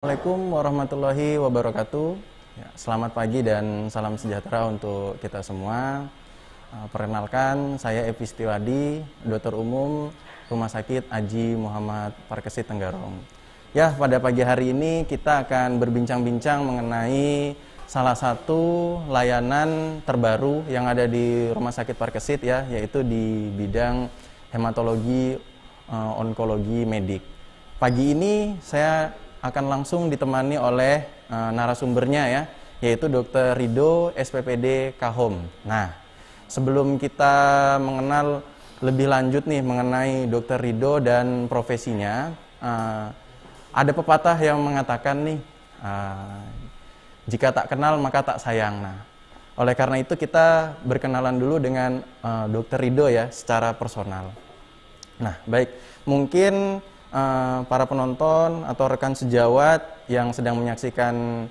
Assalamualaikum warahmatullahi wabarakatuh. Ya, selamat pagi dan salam sejahtera untuk kita semua. Perkenalkan, saya Epi Setiwadi, dokter umum Rumah Sakit Aji Muhammad Parkesit Tenggarong. Ya, pada pagi hari ini kita akan berbincang-bincang mengenai salah satu layanan terbaru yang ada di Rumah Sakit Parkesit ya, yaitu di bidang hematologi onkologi medik. Pagi ini saya akan langsung ditemani oleh narasumbernya ya, yaitu Dr. Ridho SPPD Kahom. Nah, sebelum kita mengenal lebih lanjut nih mengenai Dr. Ridho dan profesinya, ada pepatah yang mengatakan nih, jika tak kenal maka tak sayang. Nah, oleh karena itu kita berkenalan dulu dengan Dr. Ridho ya secara personal. Nah, baik, mungkin para penonton atau rekan sejawat yang sedang menyaksikan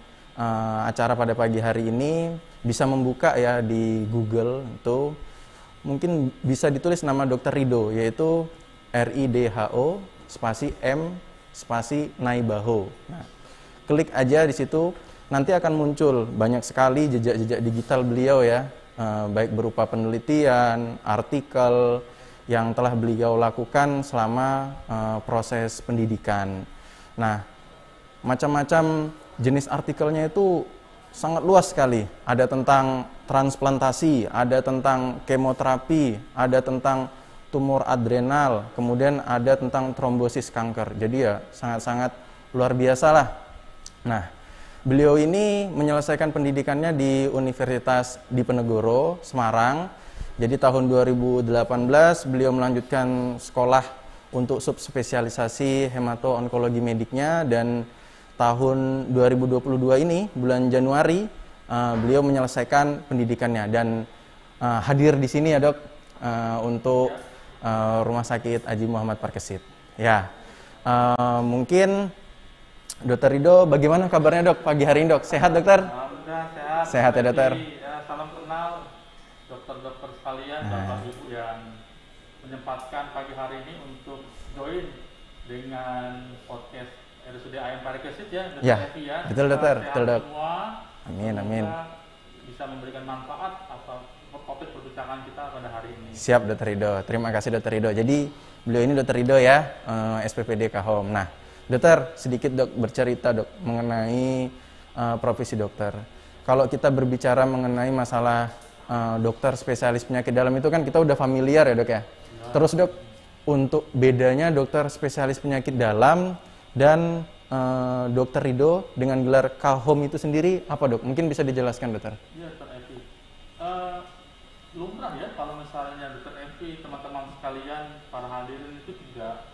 acara pada pagi hari ini bisa membuka ya di Google, itu mungkin bisa ditulis nama Dr. Ridho, yaitu RIDHO spasi M spasi Naibaho. Nah, klik aja di situ, nanti akan muncul banyak sekali jejak-jejak digital beliau ya, baik berupa penelitian, artikel yang telah beliau lakukan selama proses pendidikan. Nah, macam-macam jenis artikelnya itu sangat luas sekali. Ada tentang transplantasi, ada tentang kemoterapi, ada tentang tumor adrenal, kemudian ada tentang trombosis kanker. Jadi ya sangat-sangat luar biasa lah. Nah, beliau ini menyelesaikan pendidikannya di Universitas Diponegoro, Semarang. Jadi tahun 2018 beliau melanjutkan sekolah untuk subspesialisasi hemato-onkologi mediknya, dan tahun 2022 ini bulan Januari beliau menyelesaikan pendidikannya dan hadir di sini ya Dok untuk Rumah Sakit Aji Muhammad Parkesit. Ya, mungkin Dr. Ridho, bagaimana kabarnya Dok pagi hari ini Dok? Sehat Dokter? Alhamdulillah sehat. Sehat ya Dokter? Ya, salam kenal dokter-dokter sekalian, Bapak Ibu yang menyempatkan pagi hari ini untuk join dengan podcast RSUD AM Parkesit ya, Dr. Evi ya. Betul Dokter, betul Dok. Semua. Amin, amin. Bisa memberikan manfaat atau topik perbincangan kita pada hari ini. Siap Dr. Ridho, terima kasih Dr. Ridho. Jadi beliau ini Dr. Ridho ya, SPPD Kahom. Nah, Dokter, sedikit Dok bercerita Dok mengenai profesi dokter. Kalau kita berbicara mengenai masalah dokter spesialis penyakit dalam itu kan kita udah familiar ya Dok ya. Terus Dok, untuk bedanya dokter spesialis penyakit dalam dan Dr. Ridho dengan gelar Kahom itu sendiri apa Dok? Mungkin bisa dijelaskan Dokter? Iya Dr. Evi. Lumrah ya kalau misalnya Dr. Evi, teman-teman sekalian, para hadirin itu tidak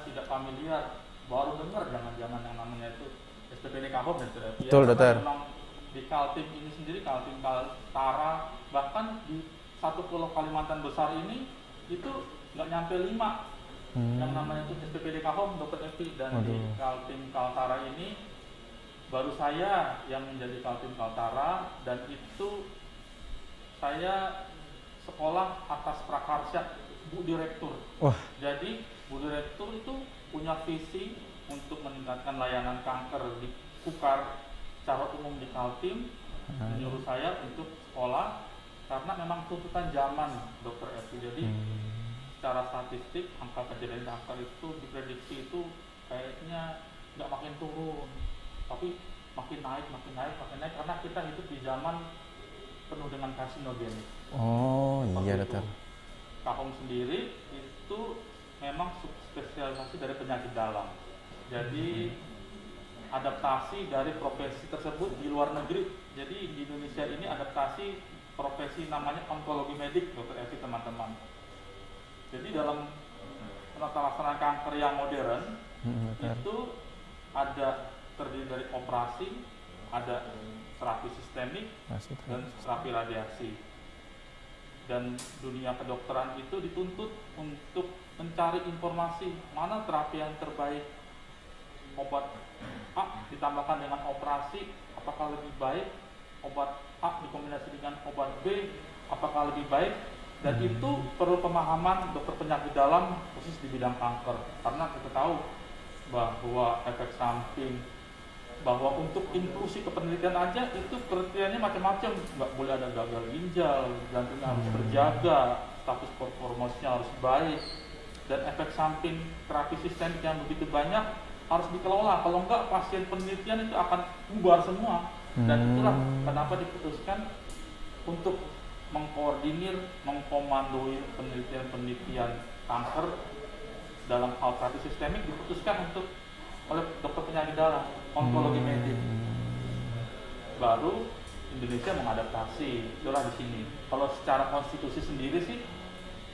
tidak familiar, baru dengar jangan-jangan yang namanya itu SPPD Kahom ya Dr. Evi. Betul Dokter. Memang di Kaltim ini sendiri, Kaltim Kaltara, bahkan di satu pulau Kalimantan besar ini itu nggak nyampe 5 yang namanya itu SPPD Kahom Dr. Evi. Dan di Kaltim Kaltara ini baru saya yang menjadi Kaltim Kaltara, dan itu saya sekolah atas prakarya Bu Direktur. Wah. Jadi Bu Direktur itu punya visi untuk meningkatkan layanan kanker di Kukar secara umum di Kaltim, menyuruh saya untuk sekolah karena memang tuntutan zaman Dr. Evi. Jadi secara statistik angka kejadian kanker itu diprediksi itu kayaknya nggak makin turun, tapi makin naik karena kita hidup di zaman penuh dengan karsinogenik. Oh iya Dokter. Kahom sendiri itu memang subspesialisasi dari penyakit dalam. Jadi adaptasi dari profesi tersebut di luar negeri. Jadi di Indonesia ini adaptasi profesi namanya onkologi medik Dr. Evi teman-teman. Jadi dalam penata laksana kanker yang modern itu ada terdiri dari operasi, ada terapi sistemik, dan terapi radiasi. Dan dunia kedokteran itu dituntut untuk mencari informasi mana terapi yang terbaik. Obat A ditambahkan dengan operasi, apakah lebih baik? Obat A dikombinasi dengan obat B, apakah lebih baik? Dan itu perlu pemahaman dokter penyakit dalam khusus di bidang kanker, karena kita tahu bahwa efek samping bahwa untuk inklusi kependidikan aja itu kriterianya macam-macam, nggak boleh ada gagal ginjal, jantungnya harus terjaga, status performanya harus baik, dan efek samping terapi sistemik yang begitu banyak harus dikelola. Kalau enggak, pasien penelitian itu akan bubar semua. Dan itulah kenapa diputuskan untuk mengkoordinir, mengkomandoi penelitian-penelitian kanker dalam hal terapi sistemik, diputuskan untuk oleh dokter penyakit dalam, onkologi medik. Baru Indonesia mengadaptasi, itulah di sini. Kalau secara konstitusi sendiri sih,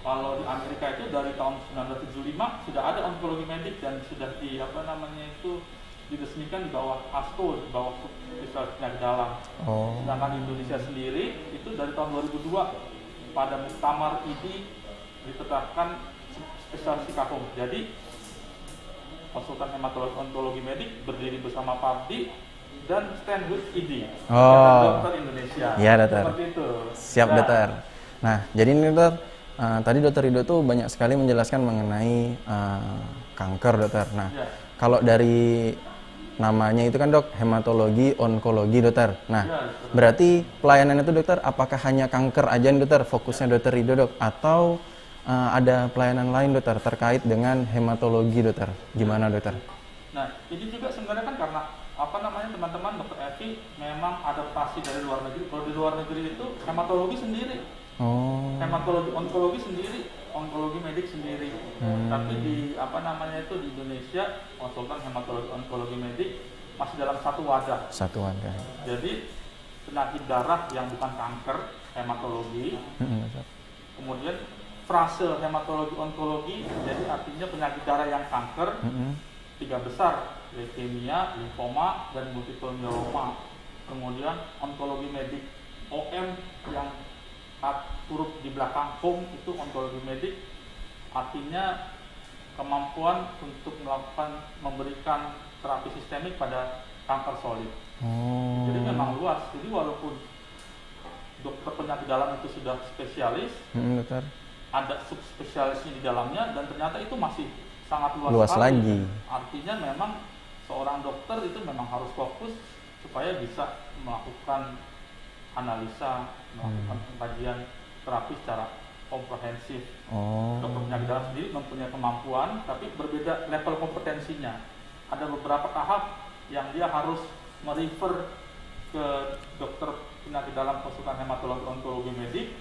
kalau di Amerika itu dari tahun 1975 sudah ada onkologi medik dan sudah diresmikan di bawah ASCO, di bawah spesialis penyakit dalam. Sedangkan di Indonesia sendiri itu dari tahun 2002 pada Muktamar ID ditetapkan spesialis kahum. Jadi konsultan hematologi onkologi medik berdiri bersama Pardi dan stand with ID, Dokter Indonesia. Iya, dokter. Seperti itu. Siap, dokter. Nah, jadi ini dokter, tadi dokter Ridho tuh banyak sekali menjelaskan mengenai kanker, dokter. Nah, kalau dari namanya itu kan dok, hematologi onkologi, dokter. Nah, berarti pelayanan itu dokter, apakah hanya kanker aja nih dokter, fokusnya dokter Ridho dok, atau ada pelayanan lain dokter terkait dengan hematologi, dokter? Gimana dokter? Nah, ini juga sebenarnya kan karena teman-teman dokter Evi memang adaptasi dari luar negeri. Kalau di luar negeri itu hematologi sendiri, hematologi onkologi sendiri, onkologi medik sendiri. Tapi di di Indonesia konsultan hematologi onkologi medik masih dalam satu wadah. Jadi penyakit darah yang bukan kanker, hematologi. Kemudian frase hematologi onkologi, jadi artinya penyakit darah yang kanker. 3 besar, leukemia, limfoma, dan multiple myeloma. Kemudian onkologi medik, OM yang huruf di belakang home itu onkologi medik, artinya kemampuan untuk memberikan terapi sistemik pada kanker solid. Jadi memang luas. Jadi walaupun dokter penyakit dalam itu sudah spesialis, ada subspesialisnya di dalamnya, dan ternyata itu masih sangat luas lagi. Artinya memang seorang dokter itu memang harus fokus supaya bisa melakukan analisa, melakukan pengkajian terapi secara komprehensif. Dokter penyakit dalam sendiri mempunyai kemampuan, tapi berbeda level kompetensinya. Ada beberapa tahap yang dia harus merefer ke dokter penyakit dalam konsultan hematologi onkologi medik.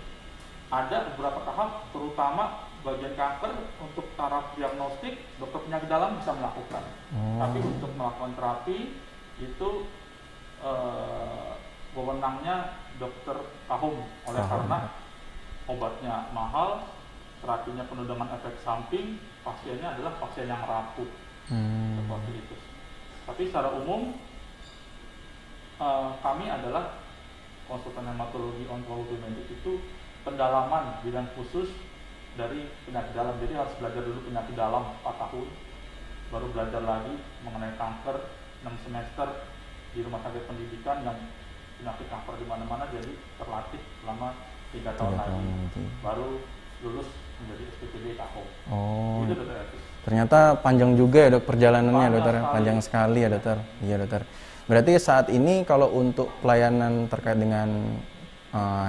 Ada beberapa tahap, terutama bagian kanker, untuk taraf diagnostik dokter penyakit dalam bisa melakukan. Tapi untuk melakukan terapi itu wewenangnya dokter kahum, karena obatnya mahal, terapinya penuh dengan efek samping, pasiennya adalah pasien yang rapuh. Seperti itu. Tapi secara umum kami adalah konsultan hematologi onkologi medik itu pendalaman bidang khusus dari penyakit dalam. Jadi harus belajar dulu penyakit dalam 4 tahun, baru belajar lagi mengenai kanker 6 semester di rumah sakit pendidikan yang penyakit kanker di mana-mana. Jadi terlatih selama 3 tahun lagi, baru lulus menjadi SPPD kahum. Itu dokter. Ternyata panjang juga ya dok perjalanannya, dokter. Panjang sekali ya dokter. Iya dokter. Berarti saat ini kalau untuk pelayanan terkait dengan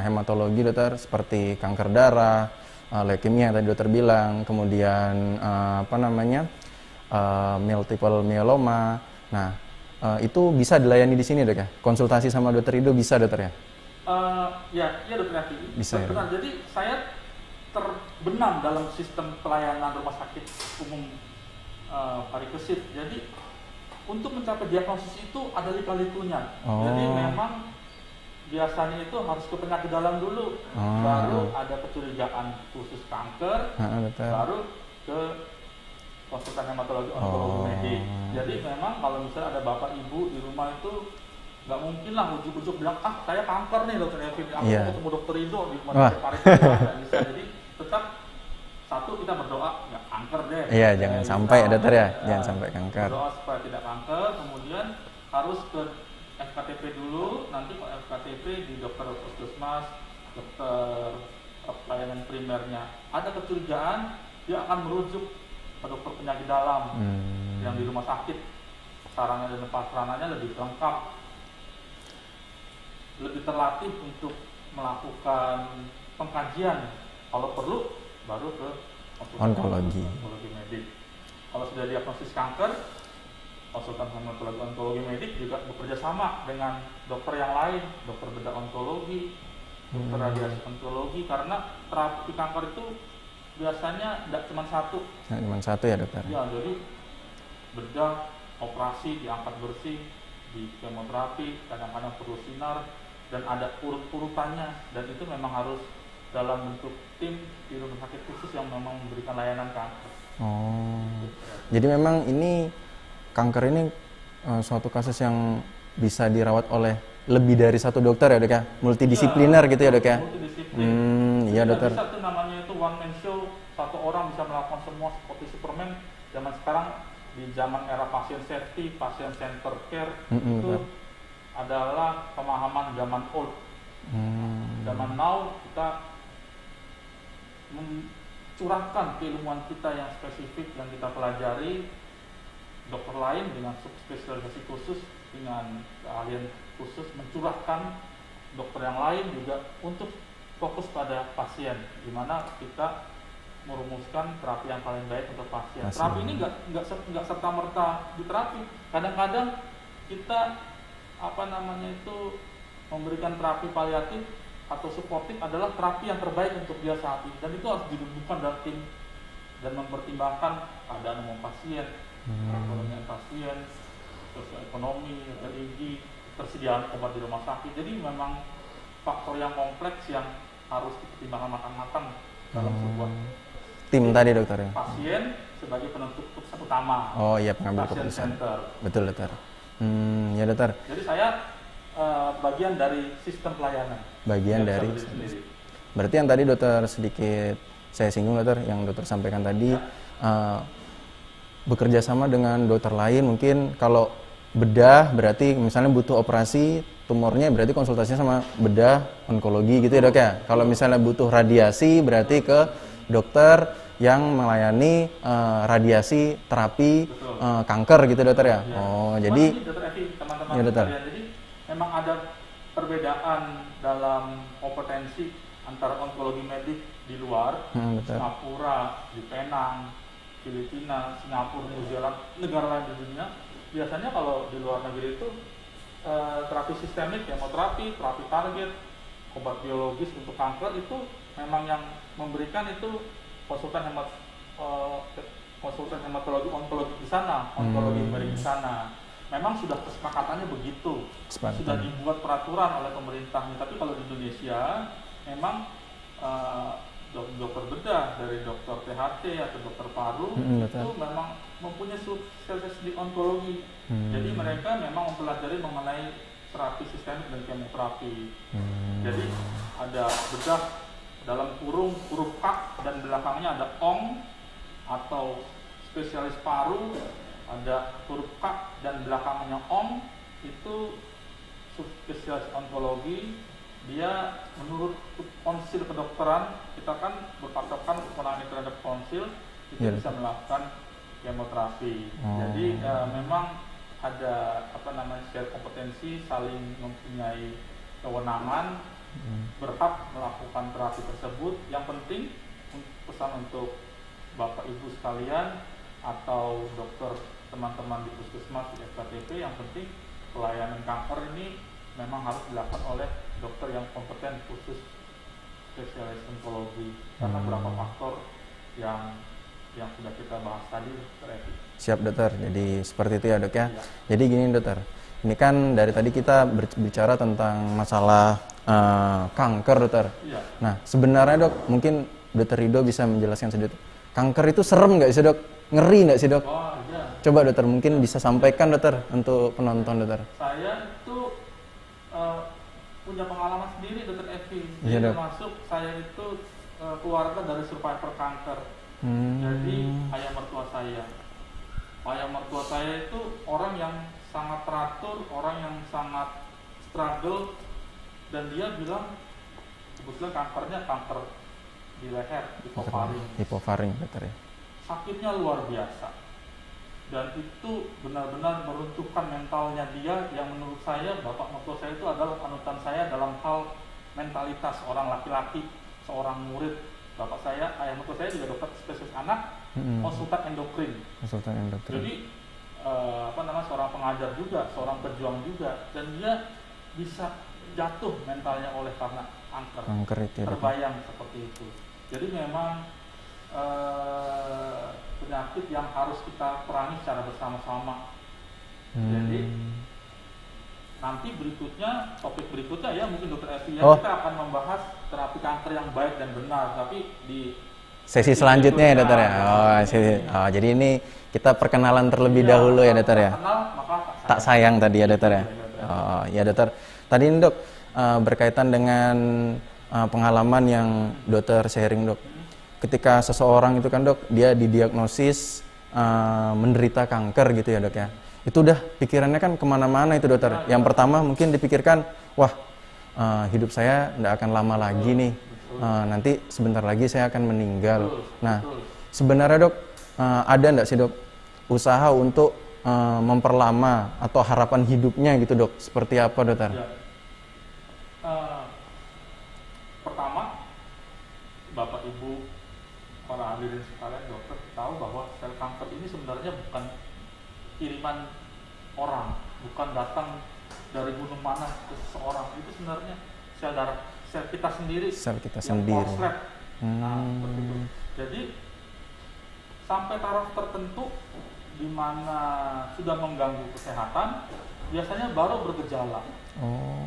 hematologi dokter, seperti kanker darah, leukemia yang tadi dokter bilang, kemudian multiple myeloma. Nah, itu bisa dilayani di sini dok ya? Konsultasi sama dokter Ridho bisa dokter ya? Iya dokter Evi. Bisa ya? Jadi saya terbenam dalam sistem pelayanan rumah sakit umum parikesit. Jadi untuk mencapai diagnosis itu ada lika-likunya. Jadi memang biasanya itu harus ke penyakit dalam dulu, baru ada kecurigaan khusus kanker, baru ke konsultan hematologi onkologi medik. Jadi memang kalau misalnya ada bapak ibu di rumah itu nggak mungkin lah ujuk-ujuk bilang saya kanker nih dokter Evi, aku mau ketemu dokter Ridho di rumah sakit parikesit, nggak bisa. Jadi tetap satu, kita berdoa nggak kanker deh. Iya, jangan sampai ya dokter ya, jangan sampai kanker. Berdoa supaya tidak kanker, kemudian harus ke FKTP dulu, nanti kalau FKTP di dokter puskesmas, dokter pelayanan primernya ada kecurigaan, dia akan merujuk ke dokter penyakit dalam yang di rumah sakit sarana dan prasarananya lebih lengkap, lebih terlatih untuk melakukan pengkajian. Kalau perlu baru ke Onkologi medik. Kalau sudah diagnosis kanker, konsultan hematologi onkologi medik juga bekerja sama dengan dokter yang lain, dokter bedah onkologi, dokter radiasi onkologi, karena terapi kanker itu biasanya tidak cuma satu. Nggak cuma satu ya dokter? Ya, jadi bedah, operasi, diangkat bersih, di kemoterapi, kadang-kadang perlu sinar, dan ada urut-urutannya, dan itu memang harus dalam bentuk tim di rumah sakit khusus yang memang memberikan layanan kanker. Oh, jadi memang ini kanker ini suatu kasus yang bisa dirawat oleh lebih dari satu dokter ya dok ya, multidisipliner gitu ya dok ya. Iya dokter. Bisa tuh namanya itu one man show, satu orang bisa melakukan semua seperti Superman. Zaman sekarang di zaman era pasien safety, pasien center care, itu betul. adalah pemahaman zaman old. Zaman now kita mencurahkan keilmuan kita yang spesifik yang kita pelajari, dokter lain dengan subspesialisasi khusus, dengan keahlian khusus mencurahkan dokter yang lain juga untuk fokus pada pasien, di mana kita merumuskan terapi yang paling baik untuk pasien. Terapi ini nggak serta merta diterapi. Kadang-kadang kita memberikan terapi paliatif atau suportif adalah terapi yang terbaik untuk dia saat ini, dan itu harus didudukkan dalam tim dan mempertimbangkan keadaan umum pasien, perekonomian pasien, sosioekonomi, religi, ketersediaan obat di rumah sakit. Jadi memang faktor yang kompleks yang harus dipertimbangkan matang-matang dalam sebuah tim tadi dokter ya. Pasien sebagai penentu keputusan utama. Oh iya, pengambil keputusan. Betul dokter. Ya dokter. Jadi saya bagian dari sistem pelayanan. Bagian dari. Berarti yang tadi dokter sedikit saya singgung dokter, yang dokter sampaikan tadi bekerja sama dengan dokter lain. Mungkin kalau bedah berarti misalnya butuh operasi tumornya, berarti konsultasinya sama bedah onkologi gitu ya dok ya. Kalau misalnya butuh radiasi berarti ke dokter yang melayani radiasi terapi kanker gitu dokter ya. Oh jadi dokter Evi, teman-teman ya, dokter. Jadi memang ada perbedaan dalam kompetensi antara onkologi medik di luar, Singapura, di Penang, Filipina, Singapura, New Zealand, negara lain di dunia. Biasanya kalau di luar negeri itu terapi sistemik, kemoterapi, terapi target, obat biologis untuk kanker itu memang yang memberikan itu konsultan hematologi onkologi di sana, onkologi medik di sana. Memang sudah kesepakatannya begitu, sudah dibuat peraturan oleh pemerintahnya. Tapi kalau di Indonesia memang dokter bedah dari dokter THT atau dokter paru itu memang mempunyai spesialis di onkologi. Jadi mereka memang mempelajari mengenai terapi sistemik dan kemoterapi. Jadi ada bedah dalam kurung huruf K dan belakangnya ada ONG atau spesialis paru, ada huruf K dan belakangnya ONG, itu spesialis onkologi. Dia menurut konsil kedokteran, kita kan berpatokan kewenangan terhadap konsil itu bisa melakukan kemoterapi. Jadi memang ada share kompetensi, saling mempunyai kewenangan, berhak melakukan terapi tersebut. Yang penting pesan untuk Bapak Ibu sekalian atau dokter teman-teman di puskesmas di FKTP, yang penting pelayanan kanker ini memang harus dilakukan oleh dokter yang kompeten khusus spesialis onkologi, karena beberapa faktor yang sudah kita bahas tadi, dokter Evi. Siap dokter, jadi seperti itu ya dok ya. Jadi gini dokter, ini kan dari tadi kita berbicara tentang masalah kanker dokter. Nah sebenarnya dok, mungkin dokter Rido bisa menjelaskan sedikit, kanker itu serem nggak sih dok? Ngeri nggak sih dok? Coba dokter mungkin bisa sampaikan dokter untuk penonton dokter. Saya itu punya pengalaman sendiri dokter Evi. Termasuk saya itu keluarga dari survivor kanker. Jadi ayah mertua saya itu orang yang sangat teratur, orang yang sangat struggle, dan dia bilang kebetulan kankernya kanker di leher, hipofaring. Hipofaring dokter ya. Sakitnya luar biasa. dan itu benar-benar meruntuhkan mentalnya dia, yang menurut saya bapak mertua saya itu adalah panutan saya dalam hal mentalitas seorang laki-laki, seorang murid. Bapak saya, ayah mertua saya juga dokter spesialis anak, konsultan endokrin. Jadi seorang pengajar juga, seorang pejuang juga, dan dia bisa jatuh mentalnya oleh karena kanker itu, terbayang seperti itu. Jadi memang penyakit yang harus kita perangi secara bersama-sama. Jadi nanti berikutnya, topik berikutnya ya mungkin Dokter Evi kita akan membahas terapi kanker yang baik dan benar, tapi di sesi selanjutnya ya dokter ya. Jadi ini kita perkenalan terlebih dahulu ya dokter ya. Tak sayang tadi ya dokter ya. Ya dokter. Tadi ini dok berkaitan dengan pengalaman yang dokter sharing dok. Ketika seseorang itu kan dok, dia didiagnosis menderita kanker gitu ya dok ya. Itu udah pikirannya kan kemana-mana itu dokter. Yang pertama mungkin dipikirkan, wah hidup saya tidak akan lama lagi nih. Nanti sebentar lagi saya akan meninggal. Nah sebenarnya dok, ada enggak sih dok usaha untuk memperlama atau harapan hidupnya gitu dok? Seperti apa dokter? Ya. Pertama, Bapak Ibu para hadirin sekalian, dokter tahu bahwa sel kanker ini sebenarnya bukan kiriman orang, bukan datang dari gunung mana ke seseorang. Itu sebenarnya sel darah, sel kita sendiri. Sel kita sendiri. Nah, seperti itu. Jadi sampai taraf tertentu di mana sudah mengganggu kesehatan, biasanya baru bergejala.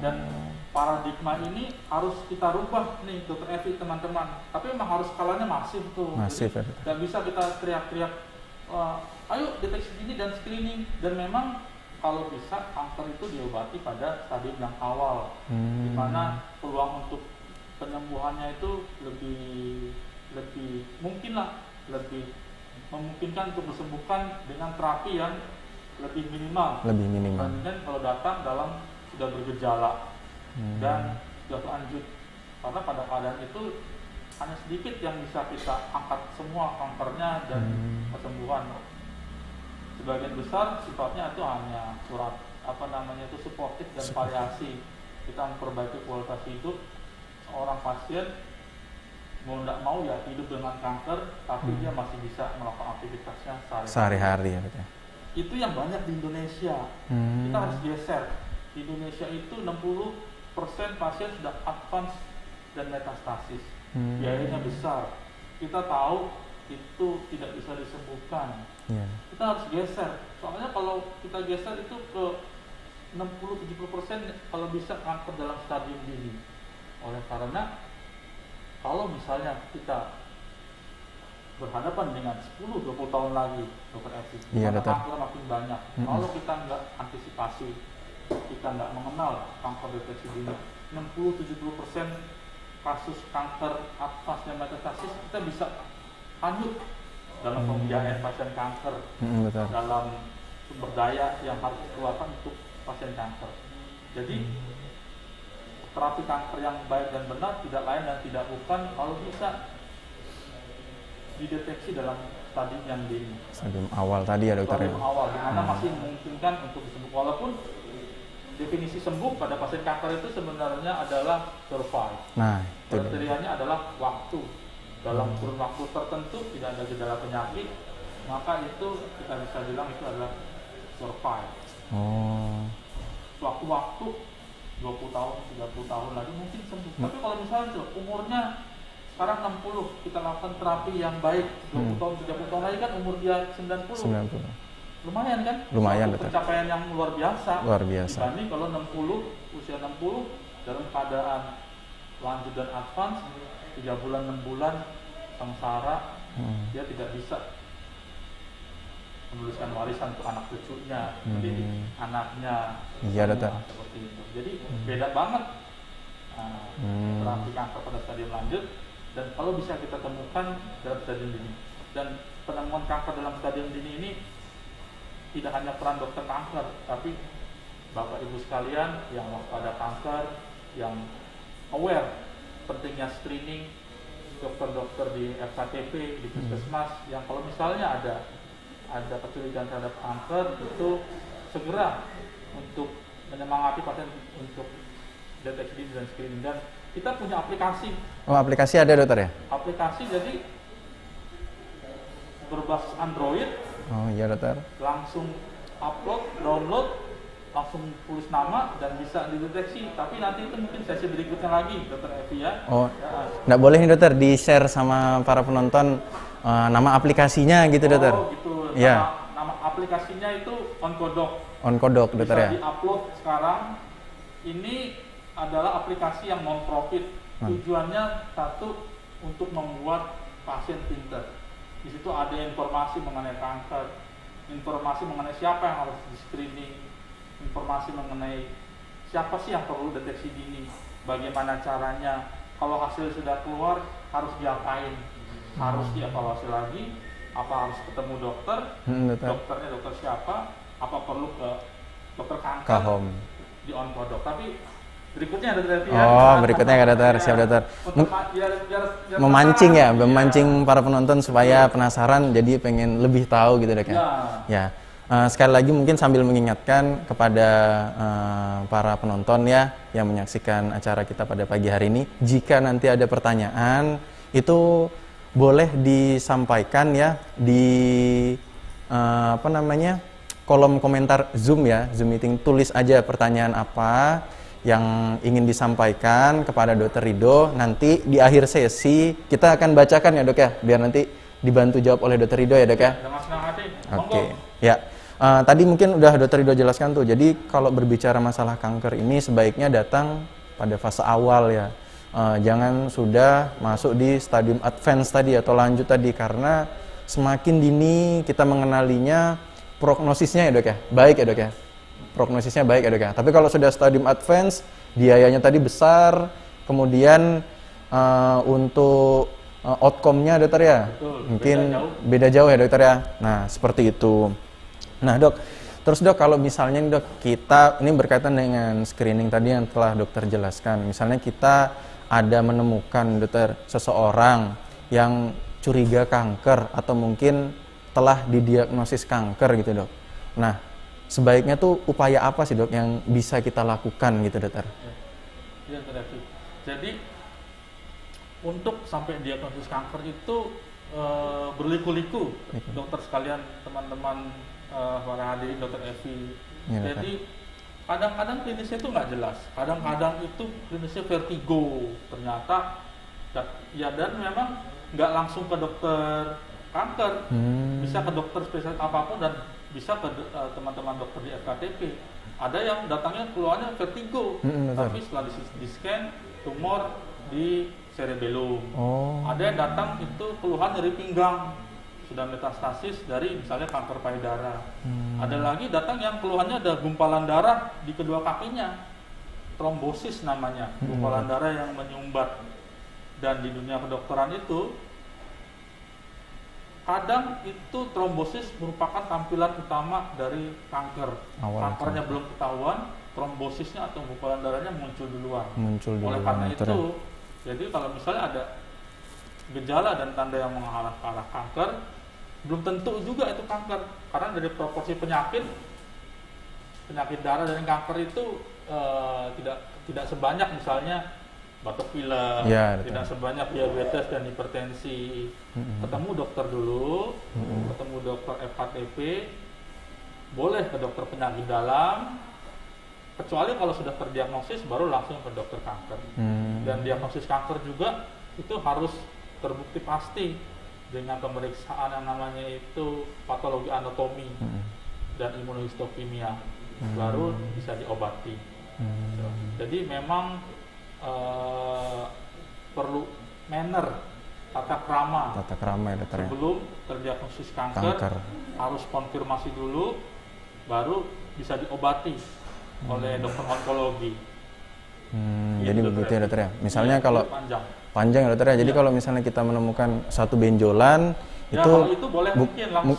Dan paradigma ini harus kita rubah nih dokter Evi, teman-teman. Tapi memang harus skalanya masif tuh. Masif ya. Dan bisa kita teriak-teriak, ayo deteksi dini dan screening. Dan memang kalau bisa kanker itu diobati pada stadium yang awal, di mana peluang untuk penyembuhannya itu lebih mungkin lah, lebih memungkinkan untuk disembuhkan dengan terapi yang lebih minimal dibandingkan kalau datang dalam sudah bergejala dan sudah lanjut, karena pada keadaan itu hanya sedikit yang bisa kita angkat semua kankernya dan kesembuhan. Sebagian besar sifatnya itu hanya surat itu suportif dan variasi. Kita memperbaiki kualitas hidup seorang pasien, mau tidak mau ya hidup dengan kanker, tapi dia masih bisa melakukan aktivitasnya sehari-hari ya betul. Itu yang banyak di Indonesia. Kita harus geser. Di Indonesia itu 60% pasien sudah advance dan metastasis. Biayanya besar. Kita tahu itu tidak bisa disembuhkan. Kita harus geser. Soalnya kalau kita geser itu ke 60-70% kalau bisa kanker dalam stadium dini. Oleh karena kalau misalnya kita berhadapan dengan 10-20 tahun lagi dokter Evi, kanker makin banyak. Kalau kita nggak antisipasi, kita nggak mengenal kanker deteksi dini, 60-70% kasus kanker advance dan metastasis kita bisa hanyut dalam pembiayaan pasien kanker, dalam sumber daya yang harus dikeluarkan untuk pasien kanker. Jadi terapi kanker yang baik dan benar tidak lain dan tidak bukan kalau bisa dideteksi dalam stadium yang dini. Stadium awal tadi ya dokter. Stadium awal, di mana masih memungkinkan untuk disembuh. Walaupun definisi sembuh pada pasien kanker itu sebenarnya adalah survive. Nah, kriterianya adalah waktu. Dalam kurun waktu tertentu tidak ada gejala penyakit, maka itu kita bisa bilang itu adalah survive. Waktu-waktu 20 tahun, 30 tahun lagi mungkin sembuh. Tapi kalau misalnya umurnya sekarang 60, kita lakukan terapi yang baik 20 tahun, 30 tahun lagi kan umur dia 90. Lumayan kan? Lumayan betul. Pencapaian yang luar biasa. Dibanding kalau 60, usia 60 dalam keadaan lanjut dan advance, 3 bulan, 6 bulan sengsara, dia tidak bisa menuliskan warisan untuk anak cucunya, mendidik anaknya, seperti itu. Jadi beda banget terapi kanker pada stadium lanjut dan kalau bisa kita temukan dalam stadium dini. Dan penemuan kanker dalam stadium dini ini tidak hanya peran dokter kanker, tapi Bapak Ibu sekalian yang waspada kanker, yang aware pentingnya screening, dokter-dokter di FKTP, di puskesmas, yang kalau misalnya ada ada kecurigaan terhadap kanker itu segera untuk menyemangati pasien untuk deteksi dini dan screening. Dan kita punya aplikasi. Oh, aplikasi ada dokter ya? Aplikasi jadi berbasis Android. Oh iya dokter. Langsung upload, download, langsung tulis nama dan bisa dideteksi. Tapi nanti itu mungkin sesi berikutnya lagi, dokter Evi ya. Oh, nggak boleh nih dokter di-share sama para penonton nama aplikasinya gitu dokter? Oh gitu. Iya. Nama aplikasinya itu Onkodok. Onkodok dokter ya? Bisa di-upload sekarang. Ini adalah aplikasi yang non-profit. Tujuannya satu, untuk membuat pasien pintar. Di situ ada informasi mengenai kanker, informasi mengenai siapa yang harus di-screening, informasi mengenai siapa sih yang perlu deteksi dini, bagaimana caranya, kalau hasil sudah keluar harus diapain, harus dievaluasi lagi, apa harus ketemu dokter, dokternya dokter siapa, apa perlu ke dokter kanker di Onkodok. Tapi berikutnya ada dokter. Oh, berikutnya ada dokter, siap dokter. Memancing ya, memancing para penonton supaya penasaran, jadi pengen lebih tahu gitu dok ya. Ya. Sekali lagi mungkin sambil mengingatkan kepada para penonton ya yang menyaksikan acara kita pada pagi hari ini, jika nanti ada pertanyaan itu boleh disampaikan ya di kolom komentar Zoom ya, Zoom meeting. Tulis aja pertanyaan apa yang ingin disampaikan kepada Dr. Ridho. Nanti di akhir sesi kita akan bacakan ya dok ya, biar nanti dibantu jawab oleh Dr. Ridho ya dok ya. Oke. Ya. Tadi mungkin udah Dr. Ridho jelaskan tuh. Jadi kalau berbicara masalah kanker ini sebaiknya datang pada fase awal ya. Jangan sudah masuk di stadium advance tadi atau lanjut tadi, karena semakin dini kita mengenalinya, prognosisnya ya dok ya, baik ya dok ya. Prognosisnya baik ya dok ya. Tapi kalau sudah stadium advance, biayanya tadi besar, kemudian untuk outcome-nya dokter ya, mungkin beda jauh ya dokter ya. Nah seperti itu. Nah dok, terus dok kalau misalnya nih dok, kita ini berkaitan dengan screening tadi yang telah dokter jelaskan. Misalnya kita ada menemukan dokter seseorang yang curiga kanker atau mungkin telah didiagnosis kanker gitu dok. Nah sebaiknya tuh upaya apa sih dok yang bisa kita lakukan gitu dokter? Ya, jadi untuk sampai diagnosis kanker itu berliku-liku dokter sekalian, teman-teman para hadirin dokter Evi. Ya, jadi kadang-kadang klinisnya itu nggak jelas, kadang-kadang itu klinisnya vertigo ternyata, ya dan memang nggak langsung ke dokter kanker, bisa ke dokter spesialis apapun dan bisa ke teman-teman dokter di FKTP. Ada yang datangnya keluarnya vertigo, tapi setelah di scan tumor di cerebellum. Ada yang datang itu keluhan nyeri pinggang, sudah metastasis dari misalnya kanker payudara. Ada lagi datang yang keluhannya ada gumpalan darah di kedua kakinya, trombosis namanya, gumpalan darah yang menyumbat. Dan di dunia kedokteran itu kadang itu trombosis merupakan tampilan utama dari kanker. Kankernya belum ketahuan, trombosisnya atau gumpalan darahnya muncul duluan. Oleh karena itu, jadi kalau misalnya ada gejala dan tanda yang mengarah ke arah kanker, belum tentu juga itu kanker. Karena dari proporsi penyakit darah dan kanker itu tidak sebanyak misalnya batuk pilek, tidak sebanyak diabetes dan hipertensi. Ketemu dokter dulu, ketemu dokter FKTP, boleh ke dokter penyakit dalam, kecuali kalau sudah terdiagnosis baru langsung ke dokter kanker. Dan diagnosis kanker juga itu harus terbukti pasti dengan pemeriksaan yang namanya itu patologi anatomi dan imunohistokimia, baru bisa diobati. Jadi memang perlu manner, tata krama ya, dokter, sebelum terdiagnosis kanker. Harus konfirmasi dulu, baru bisa diobati oleh dokter onkologi. Jadi begitu ya dokter ya. Misalnya kalau panjang ya dokter ya. Jadi kalau misalnya kita menemukan satu benjolan ya, itu boleh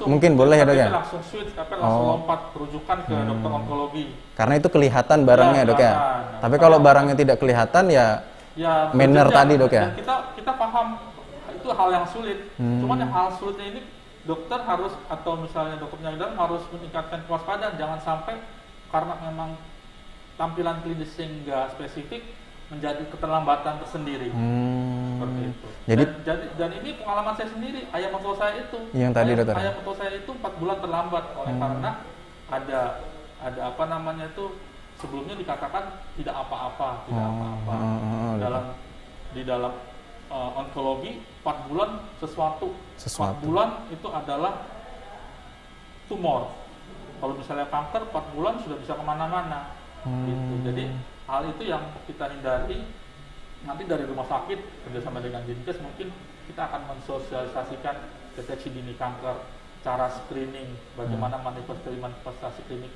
mungkin boleh ya dok ya. Langsung switch, tapi langsung lompat rujukan ke dokter onkologi. Karena itu kelihatan barangnya dok ya. Tapi kalau barangnya tidak kelihatan ya manner tadi dok ya. Dan kita paham itu hal yang sulit. Cuman yang hal sulitnya ini dokter harus, atau misalnya dokter penyakit dalam harus meningkatkan kewaspadaan, jangan sampai karena memang tampilan klinis yang nggak spesifik menjadi keterlambatan tersendiri. Seperti itu. Dan ini pengalaman saya sendiri, ayam mertua saya itu. Yang tadi dokter. Ayam mertua saya itu 4 bulan terlambat karena ada apa namanya itu, sebelumnya dikatakan tidak apa-apa, di dalam onkologi 4 bulan sesuatu. 4 bulan itu adalah tumor. Kalau misalnya kanker 4 bulan sudah bisa kemana-mana. Gitu. Jadi hal itu yang kita hindari. Nanti dari rumah sakit kerjasama dengan Dinkes mungkin kita akan mensosialisasikan deteksi dini kanker, cara screening, bagaimana manifestasi klinik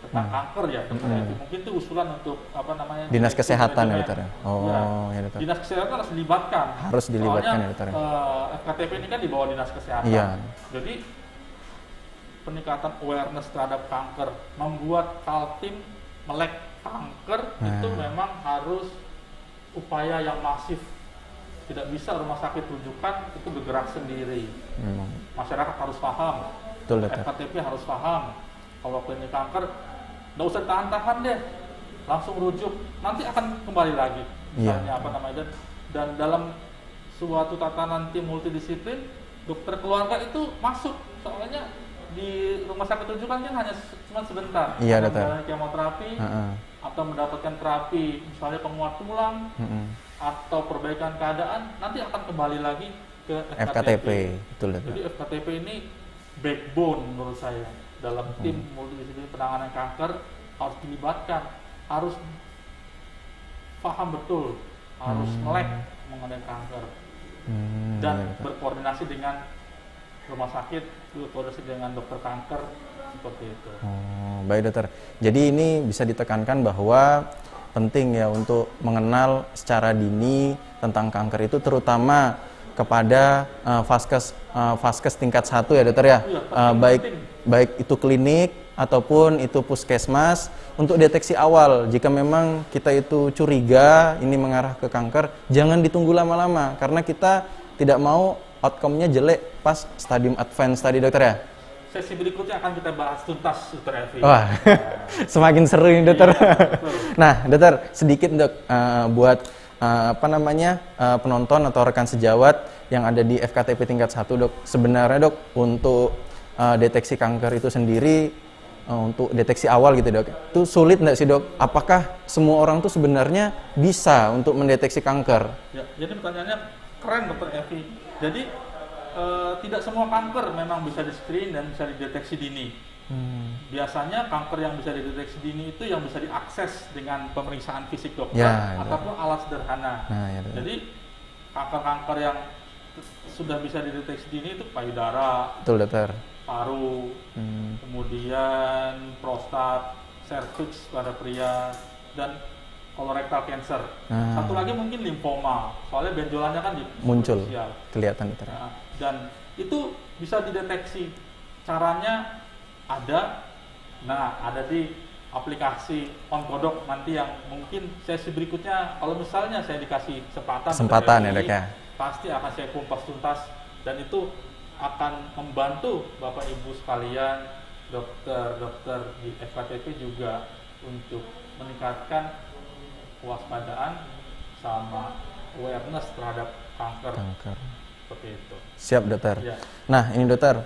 tentang kanker ya. Mungkin itu usulan untuk apa namanya, dinas kesehatan ya dokter. Ya, dokter. Dinas kesehatan harus dilibatkan. Harus dilibatkan ya dokter. FKTP ini kan di bawah dinas kesehatan. Iya. Jadi peningkatan awareness terhadap kanker, membuat Kaltim melek kanker itu memang harus upaya yang masif. Tidak bisa rumah sakit rujukan itu bergerak sendiri. Masyarakat harus paham. Betul, FKTP harus paham. Kalau klinik kanker, nggak usah tahan-tahan deh, langsung rujuk. Nanti akan kembali lagi. Misalnya apa namanya, dan dalam suatu tatanan tim multidisiplin, dokter keluarga itu masuk. Soalnya di rumah sakit rujukan kan hanya cuma sebentar. Iya, dokter. Kemoterapi atau mendapatkan terapi, misalnya penguat tulang atau perbaikan keadaan, nanti akan kembali lagi ke FKTP. Betul, dokter. Jadi FKTP ini backbone menurut saya dalam tim multidisiplin penanganan kanker, harus dilibatkan, harus paham betul, harus melek mengenai kanker, dan berkoordinasi dengan rumah sakit, berkoordinasi dengan dokter kanker, seperti itu. Baik dokter. Jadi ini bisa ditekankan bahwa penting ya untuk mengenal secara dini tentang kanker itu, terutama kepada vaskes tingkat 1 ya dokter ya. Baik itu klinik ataupun itu puskesmas, untuk deteksi awal. Jika memang kita itu curiga ini mengarah ke kanker, jangan ditunggu lama-lama karena kita tidak mau outcome-nya jelek pas stadium advance tadi dokter ya. Sesi berikutnya akan kita bahas tuntas dokter Evi. Wah, semakin seru ini dokter. Nah dokter, sedikit dok buat penonton atau rekan sejawat yang ada di FKTP tingkat 1 dok. Sebenarnya dok, untuk deteksi kanker itu sendiri, untuk deteksi awal gitu dok, itu sulit nggak sih dok? Apakah semua orang tuh sebenarnya bisa untuk mendeteksi kanker? Ya, jadi pertanyaannya keren dokter Evi. Jadi tidak semua kanker memang bisa di-screen dan bisa dideteksi dini. Biasanya kanker yang bisa dideteksi dini itu yang bisa diakses dengan pemeriksaan fisik dokter ataupun alat sederhana. Jadi kanker-kanker yang sudah bisa dideteksi dini itu payudara, betul dokter, paru, kemudian prostat, serviks pada pria, dan colorectal cancer. Satu lagi mungkin limfoma, soalnya benjolannya kan muncul, kelihatan dokter. Dan itu bisa dideteksi. Caranya ada di aplikasi Onkodok nanti, yang mungkin sesi berikutnya kalau misalnya saya dikasih kesempatan ya dok ya, pasti akan saya kupas tuntas, dan itu akan membantu Bapak Ibu sekalian, dokter di FKTP juga untuk meningkatkan kewaspadaan sama awareness terhadap kanker. Seperti itu. Siap dokter. Ya. Nah ini dokter,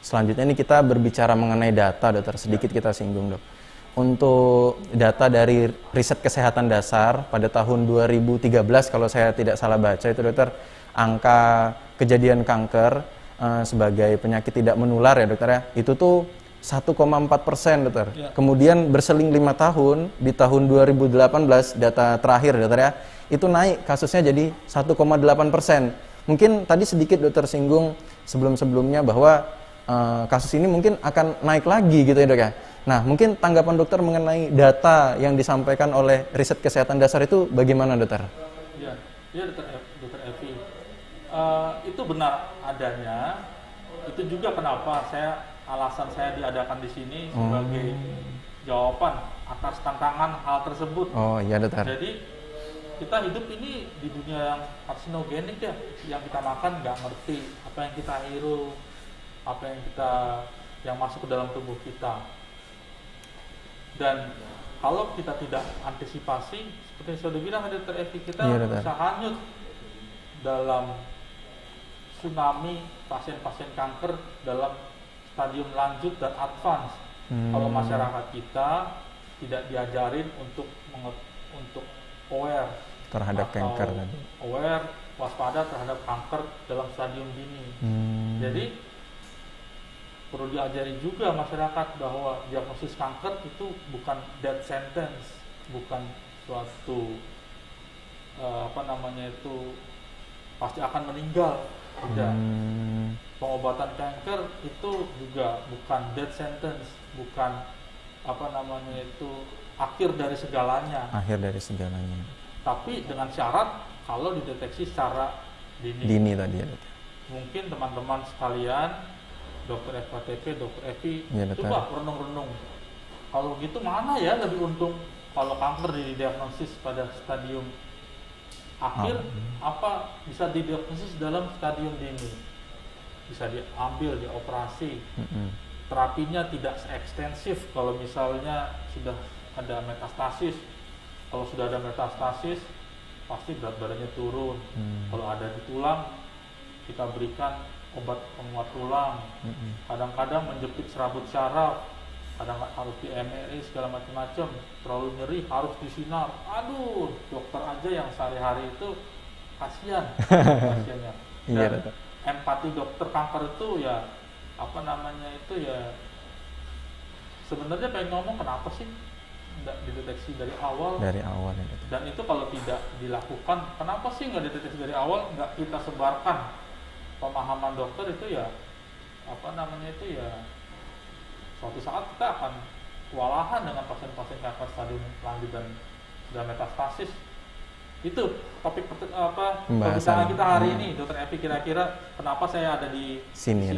selanjutnya ini kita berbicara mengenai data dokter, sedikit kita singgung dok. Untuk data dari riset kesehatan dasar pada tahun 2013 kalau saya tidak salah baca itu dokter, angka kejadian kanker sebagai penyakit tidak menular ya dokter ya, itu tuh 1,4% dokter. Ya. Kemudian berseling 5 tahun, di tahun 2018 data terakhir dokter ya, itu naik kasusnya jadi 1,8%. Mungkin tadi sedikit dokter singgung sebelum-sebelumnya bahwa kasus ini mungkin akan naik lagi gitu ya dok ya. Nah mungkin tanggapan dokter mengenai data yang disampaikan oleh riset kesehatan dasar itu bagaimana dokter? Ya dokter Evi, itu benar adanya. Itu juga kenapa alasan saya diadakan di sini sebagai jawaban atas tantangan hal tersebut. Oh iya dokter. Jadi kita hidup ini di dunia yang karsinogenik ya, yang kita makan nggak ngerti apa yang kita hirup, apa yang masuk ke dalam tubuh kita. Dan kalau kita tidak antisipasi, seperti yang sudah bilang ada Evi, kita bisa hanyut dalam tsunami pasien-pasien kanker dalam stadium lanjut dan advance. Kalau masyarakat kita tidak diajarin untuk aware terhadap kanker tadi. Aware, waspada terhadap kanker dalam stadium dini. Jadi perlu diajari juga masyarakat bahwa diagnosis kanker itu bukan death sentence, bukan suatu pasti akan meninggal. Tidak. Pengobatan kanker itu juga bukan death sentence, bukan akhir dari segalanya. Akhir dari segalanya. Tapi dengan syarat kalau dideteksi secara dini. Dini tadi ya. Mungkin teman-teman sekalian, Dokter FKTP, Dokter Evi, coba renung-renung. Kalau gitu mana ya lebih untung kalau kanker didiagnosis pada stadium akhir, apa bisa didiagnosis dalam stadium dini? Bisa diambil, dioperasi. Terapinya tidak ekstensif kalau misalnya sudah ada metastasis. Kalau sudah ada metastasis, pasti berat badannya turun. Kalau ada di tulang, kita berikan obat penguat tulang, kadang-kadang menjepit serabut syaraf, kadang harus di MRI segala macam-macam, terlalu nyeri harus disinar. Aduh, dokter aja yang sehari-hari itu kasihan pasiennya. Dan empati dokter kanker itu ya sebenarnya pengen ngomong kenapa sih tidak dideteksi dari awal? Dari awal ya. Dan itu kalau tidak dilakukan, kenapa sih nggak dideteksi dari awal? Nggak kita sebarkan. Pemahaman dokter itu ya suatu saat kita akan kewalahan dengan pasien-pasien kanker stadium lanjut dan sudah metastasis. Itu topik pembicaraan kita hari ini, Dokter Evi. Kira-kira kenapa saya ada di sini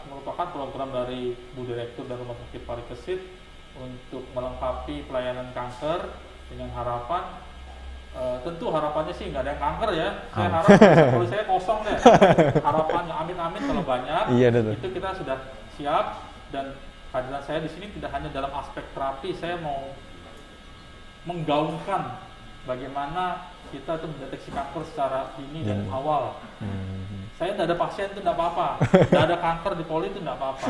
merupakan program dari Bu Direktur dan Rumah Sakit Parikesit untuk melengkapi pelayanan kanker dengan harapan tentu harapannya sih nggak ada yang kanker ya. Saya harap kalau saya kosong deh. Harapannya amin-amin kalau banyak. Itu kita sudah siap, dan kehadiran saya di sini tidak hanya dalam aspek terapi. Saya mau menggaungkan bagaimana kita itu mendeteksi kanker secara dini dan awal. Saya tidak ada pasien itu tidak apa-apa. Tidak ada kanker di poli itu tidak apa-apa.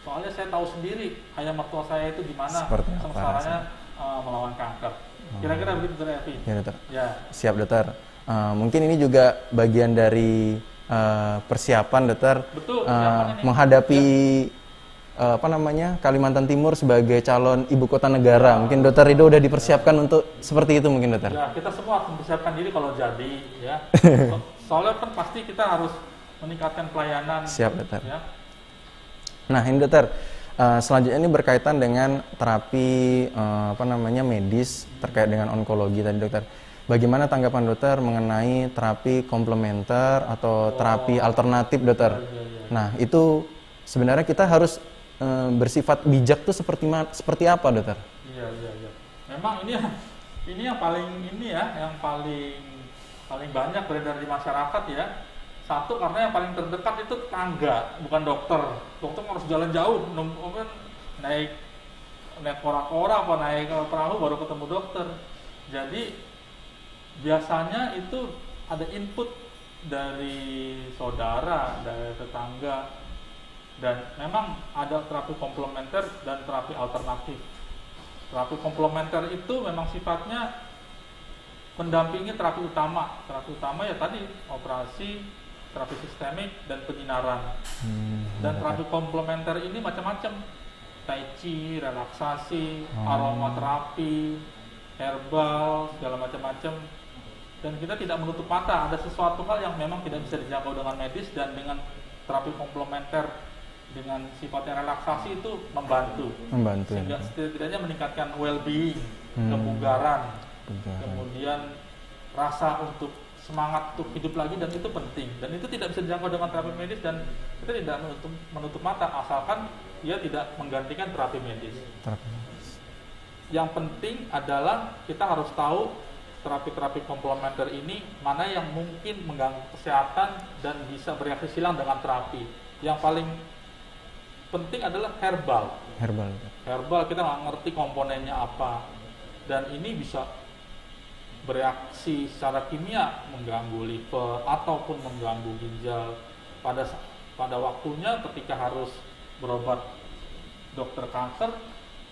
Soalnya saya tahu sendiri ayah mertua saya itu gimana sengsaranya melawan kanker. Kira-kira begitu Dokter Evi? Ya Dokter. Ya. Siap Dokter. Mungkin ini juga bagian dari persiapan Dokter. Betul, menghadapi Kalimantan Timur sebagai calon ibu kota negara. Mungkin Dokter Ridho udah dipersiapkan untuk seperti itu mungkin Dokter. Ya, kita semua harus mempersiapkan diri kalau jadi ya. Soalnya kan pasti kita harus meningkatkan pelayanan. Siap Dokter. Ya. Nah ini Dokter, selanjutnya ini berkaitan dengan terapi medis terkait dengan onkologi tadi Dokter. Bagaimana tanggapan Dokter mengenai terapi komplementer atau terapi alternatif Dokter? Nah itu sebenarnya kita harus bersifat bijak tuh seperti apa Dokter? Iya. Memang ini yang paling banyak beredar di masyarakat ya. Satu, karena yang paling terdekat itu tetangga, bukan dokter. Dokter harus jalan jauh, naik kora-kora apa naik perahu baru ketemu dokter. Jadi biasanya itu ada input dari saudara, dari tetangga, dan memang ada terapi komplementer dan terapi alternatif. Terapi komplementer itu memang sifatnya mendampingi terapi utama. Terapi utama ya tadi operasi, terapi sistemik, dan penyinaran. Dan terapi komplementer ini macam-macam. Tai chi, relaksasi, aromaterapi, herbal, segala macam-macam. Dan kita tidak menutup mata, ada sesuatu hal yang memang tidak bisa dijangkau dengan medis, dan dengan terapi komplementer dengan sifatnya relaksasi itu membantu. Sehingga setidaknya meningkatkan well-being, kebugaran, kemudian rasa untuk semangat untuk hidup lagi, dan itu penting. Dan itu tidak bisa dijangkau dengan terapi medis, dan kita tidak menutup mata asalkan dia tidak menggantikan terapi medis. Yang penting adalah kita harus tahu terapi-terapi komplementer ini mana yang mungkin mengganggu kesehatan dan bisa bereaksi silang dengan terapi. Yang paling penting adalah herbal. Herbal kita nggak ngerti komponennya apa, dan ini bisa bereaksi secara kimia mengganggu liver ataupun mengganggu ginjal. Pada waktunya ketika harus berobat dokter kanker,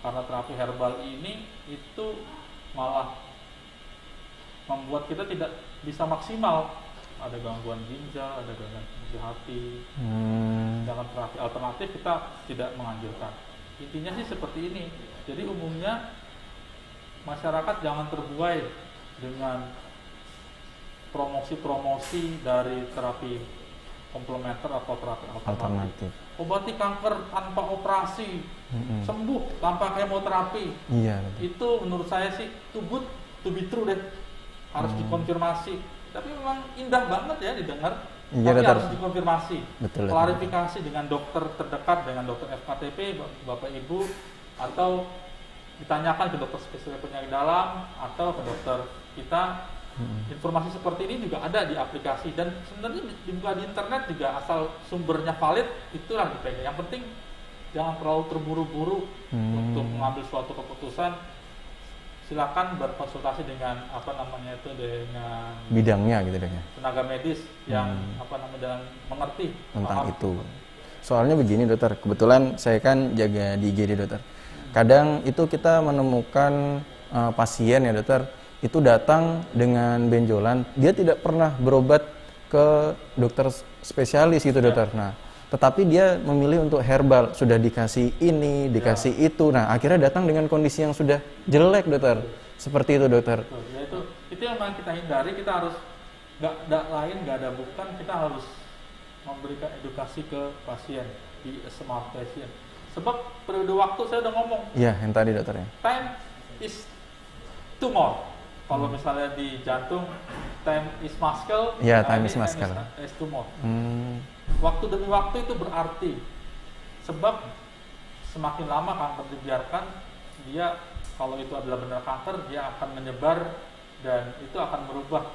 karena terapi herbal ini itu malah membuat kita tidak bisa maksimal, ada gangguan ginjal, ada gangguan fungsi hati. Dengan terapi alternatif kita tidak menganjurkan. Intinya sih seperti ini. Jadi umumnya masyarakat jangan terbuai dengan promosi-promosi dari terapi komplementer atau terapi alternatif. Obati kanker tanpa operasi, sembuh tanpa kemoterapi. Iya. Itu menurut saya sih to be true deh. Harus dikonfirmasi. Tapi memang indah banget ya didengar. Iya, tapi harus dikonfirmasi. Betul. Klarifikasi dengan dokter terdekat, dengan dokter FKTP, Bapak Ibu, atau ditanyakan ke dokter spesialis penyakit dalam atau ke dokter kita. Informasi seperti ini juga ada di aplikasi, dan sebenarnya dibuka di internet juga, asal sumbernya valid itulah dipegang. Yang penting jangan terlalu terburu-buru untuk mengambil suatu keputusan. Silakan berkonsultasi dengan dengan bidangnya gitu deh. Tenaga medis yang dan mengerti tentang itu. Soalnya begini dokter, kebetulan saya kan jaga di IGD dokter. Kadang itu kita menemukan pasien ya dokter, itu datang dengan benjolan, dia tidak pernah berobat ke dokter spesialis gitu dokter. Nah, tetapi dia memilih untuk herbal, sudah dikasih ini, dikasih itu. Nah, akhirnya datang dengan kondisi yang sudah jelek dokter. Seperti itu dokter. Ya, itu yang kita hindari. Kita harus nggak ada bukan, kita harus memberikan edukasi ke pasien, di smart patient. Sebab periode waktu saya udah ngomong. Iya, yang tadi dokter ya. Time is tumor. Kalau misalnya di jantung, time is muscle. Iya, time is muscle. Is tumor. Waktu demi waktu itu berarti. Sebab semakin lama kanker dibiarkan, dia kalau itu adalah benar kanker, dia akan menyebar dan itu akan merubah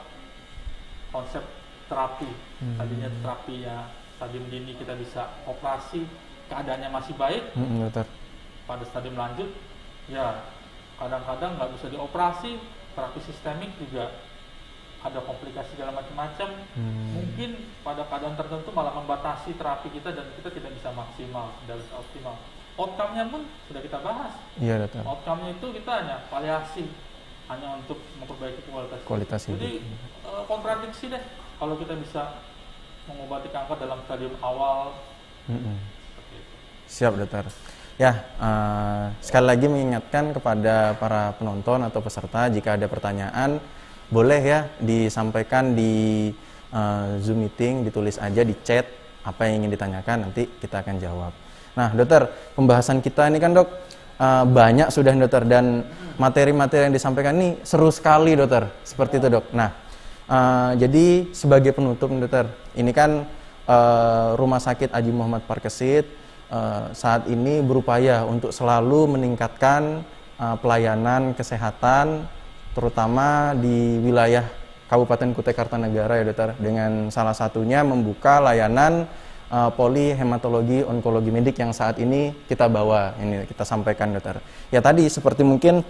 konsep terapi. Tadinya terapi ya stadium dini kita bisa operasi, keadaannya masih baik. Dokter. Pada stadium lanjut, ya kadang-kadang nggak bisa dioperasi. Terapi sistemik juga ada komplikasi dalam macam-macam. Mungkin pada keadaan tertentu malah membatasi terapi kita dan kita tidak bisa maksimal, tidak bisa optimal. Outcome-nya pun sudah kita bahas. Iya dokter. Outcome-nya itu kita hanya paliasi, hanya untuk memperbaiki kualitas hidup. Jadi kontradiksi deh kalau kita bisa mengobati kanker dalam stadium awal. Siap dokter. Ya, sekali lagi mengingatkan kepada para penonton atau peserta, jika ada pertanyaan boleh ya disampaikan di Zoom meeting, ditulis aja di chat apa yang ingin ditanyakan, nanti kita akan jawab. Nah dokter, pembahasan kita ini kan dok banyak sudah dokter, dan materi-materi yang disampaikan ini seru sekali dokter, seperti itu dok. Nah jadi sebagai penutup dokter, ini kan Rumah Sakit Aji Muhammad Parkesit saat ini berupaya untuk selalu meningkatkan pelayanan kesehatan, terutama di wilayah Kabupaten Kutai Kartanegara ya dokter, dengan salah satunya membuka layanan polihematologi onkologi medik yang saat ini kita bawa, ini kita sampaikan dokter. Ya tadi seperti mungkin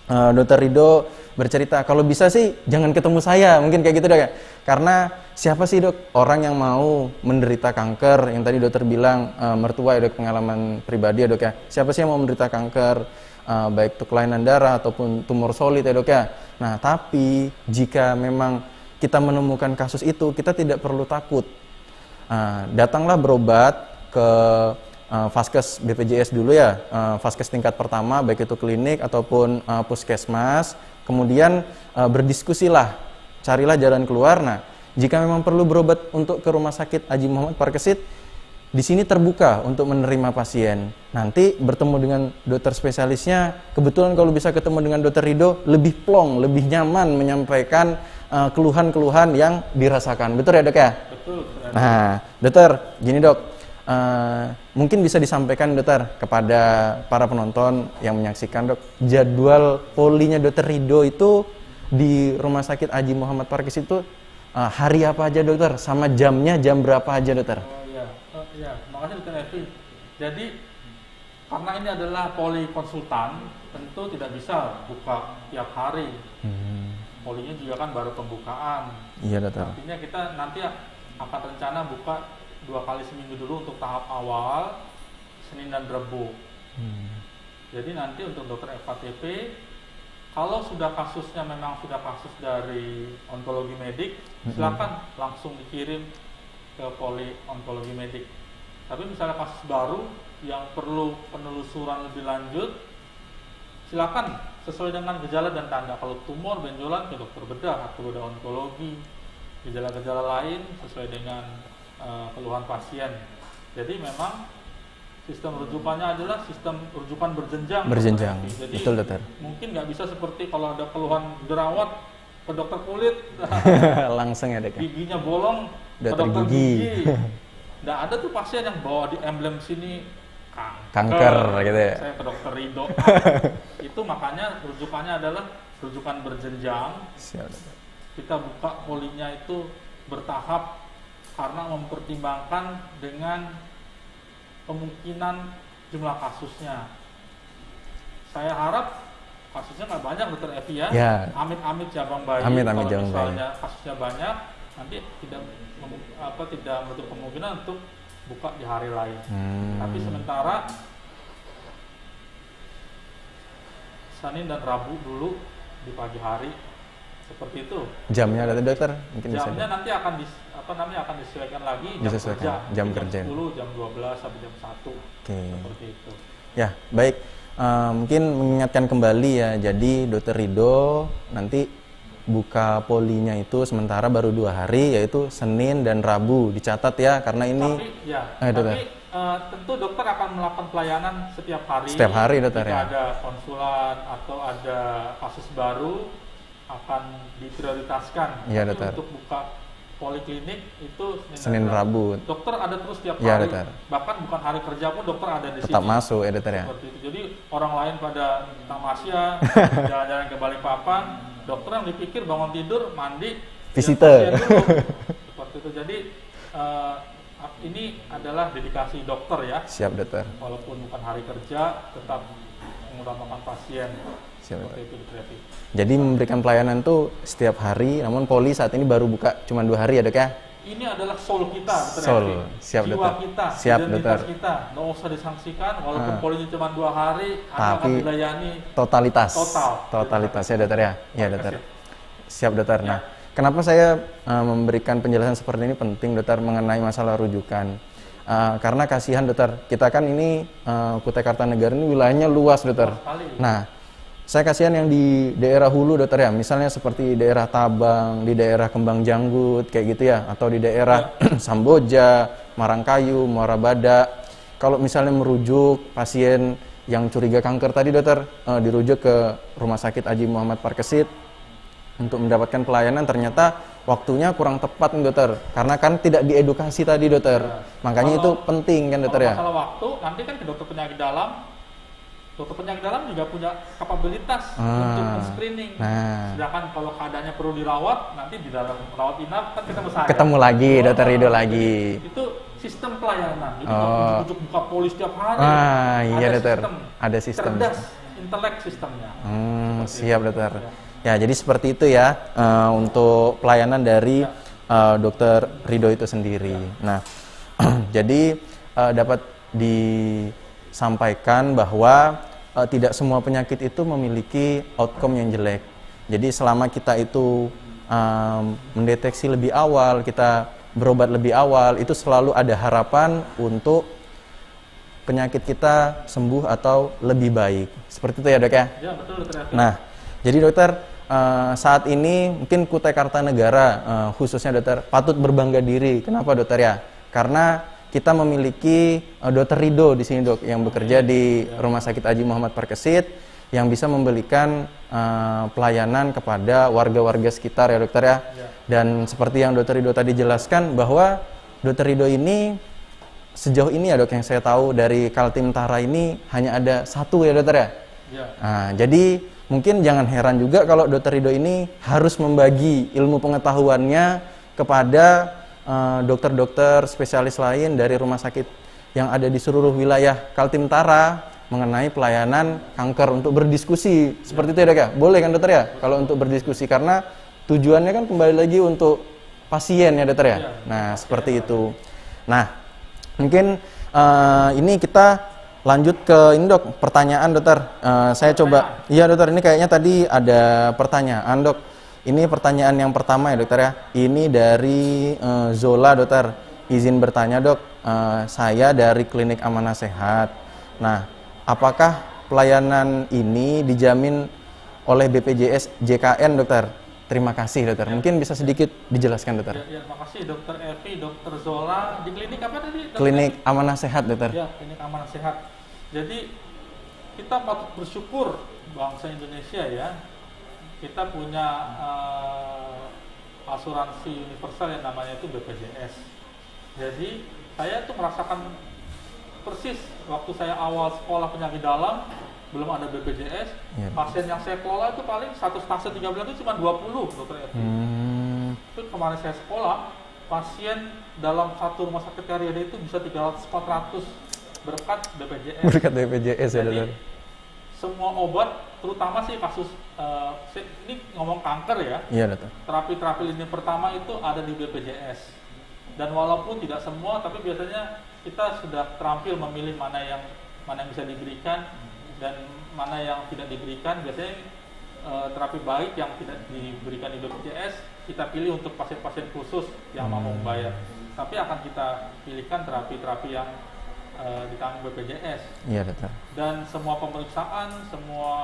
Dokter Ridho bercerita, kalau bisa sih jangan ketemu saya, mungkin kayak gitu dok ya. Karena siapa sih dok orang yang mau menderita kanker, yang tadi dokter bilang mertua ya dok, pengalaman pribadi ya dok ya. Siapa sih yang mau menderita kanker, baik itu kelainan darah ataupun tumor solid ya dok ya. Nah tapi jika memang kita menemukan kasus itu, kita tidak perlu takut. Datanglah berobat ke Vaskes BPJS dulu ya, Vaskes tingkat pertama, baik itu klinik ataupun puskesmas. Kemudian berdiskusilah, carilah jalan keluar. Nah, jika memang perlu berobat untuk ke Rumah Sakit Aji Muhammad Parkesit, di sini terbuka untuk menerima pasien. Nanti bertemu dengan dokter spesialisnya, kebetulan kalau bisa ketemu dengan Dokter Ridho, lebih plong, lebih nyaman menyampaikan keluhan-keluhan yang dirasakan. Betul ya dok ya? Betul. Nah, dokter, gini dok. Mungkin bisa disampaikan dokter kepada para penonton yang menyaksikan dok, jadwal polinya Dokter Ridho itu di Rumah Sakit Haji Muhammad Parkis itu hari apa aja dokter, sama jamnya jam berapa aja dokter? Iya, makasih dokter Evi. Jadi karena ini adalah poli konsultan, tentu tidak bisa buka tiap hari. Polinya juga kan baru pembukaan. Iya dokter. Artinya kita nanti akan rencana buka 2 kali seminggu dulu untuk tahap awal, Senin dan Rabu. Jadi nanti untuk dokter FKTP, kalau sudah kasusnya memang sudah kasus dari onkologi medik, silakan langsung dikirim ke poli onkologi medik. Tapi misalnya kasus baru yang perlu penelusuran lebih lanjut, silakan sesuai dengan gejala dan tanda. Kalau tumor, benjolan ke dokter bedah atau bedah onkologi. Gejala-gejala lain sesuai dengan keluhan pasien. Jadi memang sistem rujukannya adalah sistem rujukan berjenjang. Berjenjang, jadi betul dokter. Mungkin nggak bisa seperti kalau ada keluhan jerawat ke dokter kulit, langsung ya dok. giginya bolong ke Dokter dokter gigi. Nggak ada tuh pasien yang bawa di emblem sini kanker gitu ya. Saya ke dokter Ridho. Itu makanya rujukannya adalah rujukan berjenjang. Siap dokter. Kita buka polinya itu bertahap karena mempertimbangkan dengan kemungkinan jumlah kasusnya. Saya harap kasusnya nggak banyak dokter Evi ya. Amit-amit cabang bayi. Amit-amit kalau cabang misalnya bayi. kasusnya banyak, nanti tidak menutup kemungkinan untuk buka di hari lain. Tapi sementara Senin dan Rabu dulu di pagi hari, seperti itu. Jamnya ada dokter? Mungkin jamnya bisa nanti akan akan disesuaikan lagi jam disesuaikan. kerja. Jam 10, jam 12 sampai jam 1. Oke. Seperti itu. Ya, baik. Mungkin mengingatkan kembali ya. Jadi dokter Ridho nanti buka polinya itu sementara baru 2 hari, yaitu Senin dan Rabu. Dicatat ya, karena ini. Tapi tentu dokter akan melakukan pelayanan setiap hari. Setiap hari dokter jika ya. ada konsulan atau ada kasus baru akan diprioritaskan. Iya dokter. Untuk buka poliklinik itu Senin Rabu. Dokter ada terus setiap Ya, hari. dokter. Bahkan bukan hari kerja pun dokter ada di Tetap sini. masuk ya dokter ya. Seperti itu. Jadi orang lain pada tamasya, jalan-jalan ke Balikpapan, dokter yang dipikir bangun tidur, mandi, Visitor. Seperti itu. Jadi ini adalah dedikasi dokter ya. Siap dokter. Walaupun bukan hari kerja, tetap mengutamakan pasien. Siap dokter. Seperti itu dokter. Jadi memberikan pelayanan tuh setiap hari, namun poli saat ini baru buka cuma 2 hari ya dok ya? Ini adalah soul kita, dokter. Soul, siap jiwa dokter. kita, Siap identitas dokter. kita. Nggak usah disangsikan, walaupun polinya cuma 2 hari, Anda akan Tapi dilayani totalitas. total. Totalitas ya dokter ya? Iya dokter. Siap dokter. Ya. Nah, kenapa saya memberikan penjelasan seperti ini penting dokter mengenai masalah rujukan? Karena kasihan dokter, kita kan ini Kutai Kartanegara ini wilayahnya luas dokter. Nah, saya kasihan yang di daerah hulu dokter ya, misalnya seperti daerah Tabang, di daerah Kembang Janggut kayak gitu ya, atau di daerah Samboja, Marangkayu, Muara Badak. Kalau misalnya merujuk pasien yang curiga kanker tadi dokter, dirujuk ke Rumah Sakit Haji Muhammad Parkesit untuk mendapatkan pelayanan, ternyata waktunya kurang tepat nih dokter, karena kan tidak diedukasi tadi dokter. Makanya itu penting kan dokter ya. Masalah waktu, nanti kan ke dokter penyakit dalam. Dokter penyakit dalam juga punya kapabilitas untuk men-screening. Sedangkan kalau keadaannya perlu dirawat, nanti di dalam rawat inap kan ketemu lagi dokter Ridho lagi. Itu sistem pelayanan. Jadi untuk buka polis setiap hari. Iya dokter. Ada sistem. Cerdas, intelek sistemnya. Siap dokter. Ya, jadi seperti itu ya untuk pelayanan dari dokter Ridho itu sendiri. Nah, jadi dapat disampaikan bahwa tidak semua penyakit itu memiliki outcome yang jelek. Jadi selama kita itu mendeteksi lebih awal, kita berobat lebih awal, itu selalu ada harapan untuk penyakit kita sembuh atau lebih baik. Seperti itu ya dok ya? Ya betul dokter. Nah, jadi dokter saat ini mungkin Kutai Kartanegara khususnya dokter patut berbangga diri. Kenapa dokter ya? Karena kita memiliki dokter Ridho di sini dok, yang bekerja di Rumah Sakit Haji Muhammad Parkesit, yang bisa memberikan pelayanan kepada warga-warga sekitar ya dokter ya. Dan seperti yang dokter Ridho tadi jelaskan bahwa dokter Ridho ini sejauh ini ya dok, yang saya tahu dari Kaltim Tara ini hanya ada 1 ya dokter ya. Nah, jadi mungkin jangan heran juga kalau Dr. Ridho ini harus membagi ilmu pengetahuannya kepada dokter-dokter spesialis lain dari rumah sakit yang ada di seluruh wilayah Kaltim-Tara mengenai pelayanan kanker untuk berdiskusi. Seperti itu ya dok ya? Boleh kan dokter ya? Kalau untuk berdiskusi, karena tujuannya kan kembali lagi untuk pasien ya dokter ya? Nah seperti itu. Nah mungkin ini kita lanjut ke ini dok, pertanyaan dokter. Saya coba, iya dokter, ini kayaknya tadi ada pertanyaan dok. Ini pertanyaan yang pertama ya dokter ya. Ini dari Zola dokter. Izin bertanya dok, saya dari Klinik Amanah Sehat. Nah, apakah pelayanan ini dijamin oleh BPJS JKN dokter? Terima kasih dokter. Mungkin bisa sedikit dijelaskan dokter. Ya, terima kasih dokter Evi, dokter Zola. Di klinik apa tadi? Klinik Amanah Sehat dokter. Ya, klinik Amanah Sehat. Jadi kita patut bersyukur bangsa Indonesia ya. Kita punya asuransi universal yang namanya itu BPJS. Jadi saya tuh merasakan persis waktu saya awal sekolah penyakit dalam, belum ada BPJS, pasien yang saya kelola itu paling satu stase 3 bulan itu cuma 20 dokter Evi. Itu kemarin saya sekolah, pasien dalam satu rumah sakit Karyada itu bisa 300-400 berkat BPJS. Berkat BPJS ya dokter. Semua obat, terutama sih kasus ini ngomong kanker ya. Iya dokter. Terapi-terapi lini pertama itu ada di BPJS. Dan walaupun tidak semua, tapi biasanya kita sudah terampil memilih mana yang bisa diberikan dan mana yang tidak diberikan. Biasanya terapi baik yang tidak diberikan di BPJS kita pilih untuk pasien-pasien khusus yang mampu membayar. Tapi akan kita pilihkan terapi-terapi yang ditanggung BPJS. Iya dokter. Dan semua pemeriksaan, semua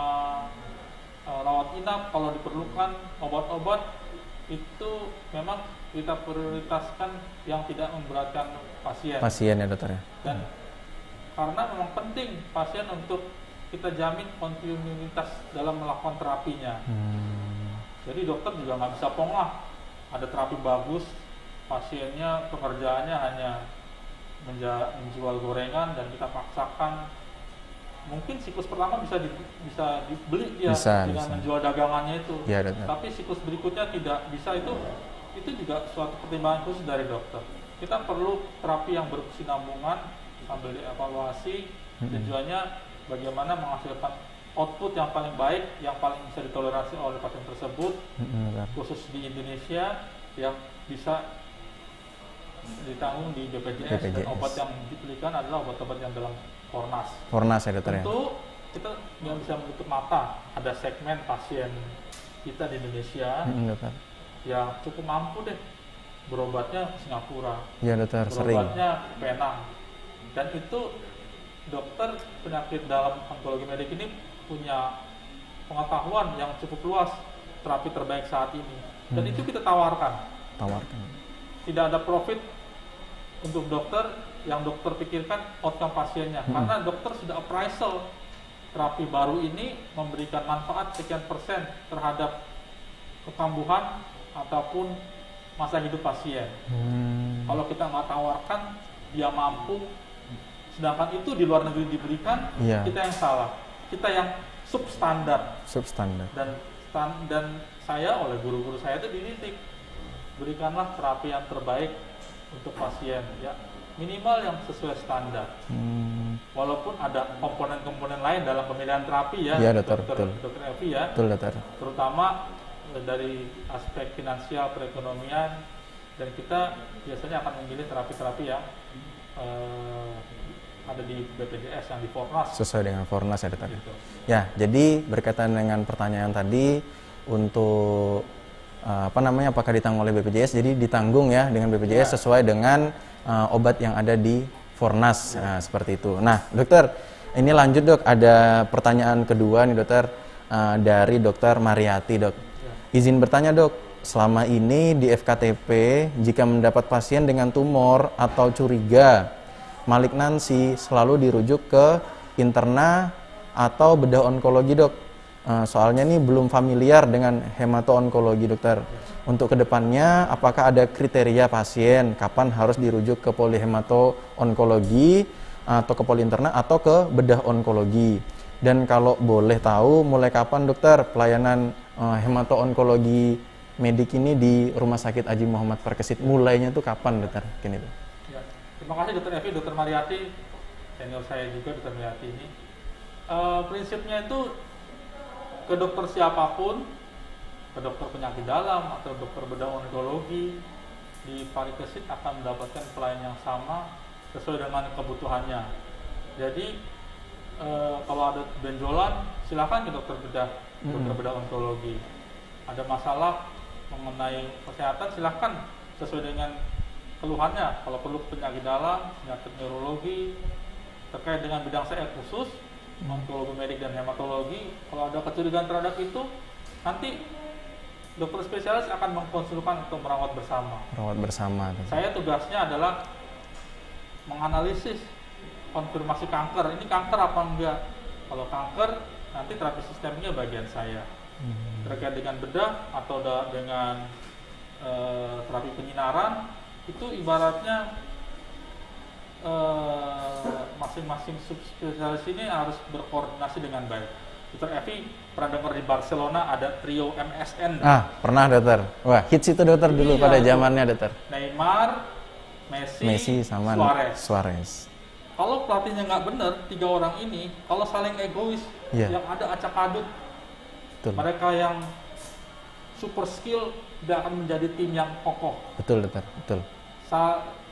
rawat inap kalau diperlukan, obat-obat itu memang kita prioritaskan yang tidak memberatkan pasien. Pasien ya dokter ya. Dan karena memang penting pasien untuk kita jamin kontinuitas dalam melakukan terapinya. Jadi dokter juga nggak bisa pongah. Ada terapi bagus, pasiennya pekerjaannya hanya menjual gorengan dan kita paksakan. Mungkin siklus pertama bisa dibeli dia dengan menjual dagangannya itu. Ya, tapi siklus berikutnya tidak bisa, itu juga suatu pertimbangan khusus dari dokter. Kita perlu terapi yang berkesinambungan sambil dievaluasi. Tujuannya bagaimana menghasilkan output yang paling baik, yang paling bisa ditoleransi oleh pasien tersebut, khusus di Indonesia, yang bisa ditanggung di BPJS. Dan obat yang diberikan adalah obat-obat yang dalam Fornas ya dokter ya. Tentu kita nggak bisa menutup mata, ada segmen pasien kita di Indonesia yang cukup mampu deh berobatnya ke Singapura, ya dokter, berobatnya ke Penang, dan itu dokter penyakit dalam onkologi medik ini punya pengetahuan yang cukup luas terapi terbaik saat ini, dan itu kita tawarkan. Tidak ada profit untuk dokter, yang dokter pikirkan outcome pasiennya, karena dokter sudah appraisal terapi baru ini memberikan manfaat sekian persen terhadap kekambuhan ataupun masa hidup pasien. Kalau kita nggak tawarkan, dia mampu, sedangkan itu di luar negeri diberikan, kita yang salah, kita yang substandar. Dan saya oleh guru-guru saya itu dididik, berikanlah terapi yang terbaik untuk pasien ya, minimal yang sesuai standar. Walaupun ada komponen-komponen lain dalam pemilihan terapi ya, dokter Evi ya. Betul, dokter. Terutama dari aspek finansial, perekonomian, dan kita biasanya akan memilih terapi-terapi yang ada di BPJS, yang di Fornas. Sesuai dengan Fornas ya dokter. Gitu. Ya, jadi berkaitan dengan pertanyaan tadi, untuk apakah ditanggung oleh BPJS? Jadi ditanggung ya dengan BPJS sesuai dengan obat yang ada di Fornas, seperti itu. Nah dokter, ini lanjut dok, ada pertanyaan kedua nih dokter, dari dokter Mariati dok. Izin bertanya dok, selama ini di FKTP jika mendapat pasien dengan tumor atau curiga malignansi selalu dirujuk ke interna atau bedah onkologi dok. Soalnya ini belum familiar dengan hemato-onkologi dokter. Untuk kedepannya, apakah ada kriteria pasien kapan harus dirujuk ke polihemato-onkologi atau ke poliinterna atau ke bedah onkologi? Dan kalau boleh tahu, mulai kapan dokter pelayanan hemato-onkologi medik ini di Rumah Sakit Haji Muhammad Parkesit? Mulainya tuh kapan dokter? Gini tuh. Ya. Terima kasih dokter Evi, dokter Mariati, senior saya juga dokter Mariati ini. Prinsipnya itu ke dokter siapapun, ke dokter penyakit dalam atau dokter bedah onkologi di Parikesit akan mendapatkan pelayanan yang sama sesuai dengan kebutuhannya. Jadi kalau ada benjolan, silakan ke dokter bedah onkologi. Ada masalah mengenai kesehatan, silakan sesuai dengan keluhannya. Kalau perlu penyakit dalam, penyakit neurologi, terkait dengan bidang saya khusus, onkologi medik dan hematologi, kalau ada kecurigaan terhadap itu, nanti dokter spesialis akan mengkonsulkan untuk merawat bersama. Merawat bersama. Saya tugasnya adalah menganalisis konfirmasi kanker. Ini kanker apa enggak? Kalau kanker, nanti terapi sistemiknya bagian saya. Terkait dengan bedah atau dengan terapi penyinaran, itu ibaratnya masing-masing subspesialis ini harus berkoordinasi dengan baik. Dokter Evi pernah dengar di Barcelona ada trio MSN? Pernah dokter. Wah, hits itu dokter dulu pada zamannya dokter. Neymar, Messi sama Suarez. Kalau pelatihnya nggak benar, 3 orang ini, kalau saling egois, yang ada acak adut, mereka yang super skill tidak akan menjadi tim yang kokoh. Betul dokter, betul.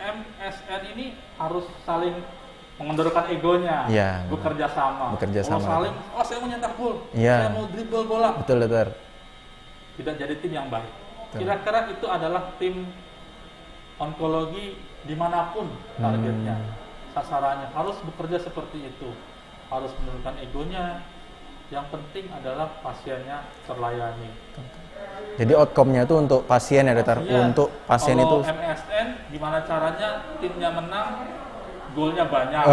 MSN ini harus saling mengendorkan egonya, bekerja sama. Kalau saling, saya mau nyetak gol, saya mau dribble bola. Betul dokter. Tidak jadi tim yang baik. Kira-kira itu adalah tim onkologi dimanapun targetnya. Sasarannya harus bekerja seperti itu, harus menurunkan egonya. Yang penting adalah pasiennya terlayani. Jadi outcome-nya itu untuk pasien ya dokter. Untuk pasien kalau itu. MSN gimana caranya timnya menang, golnya banyak.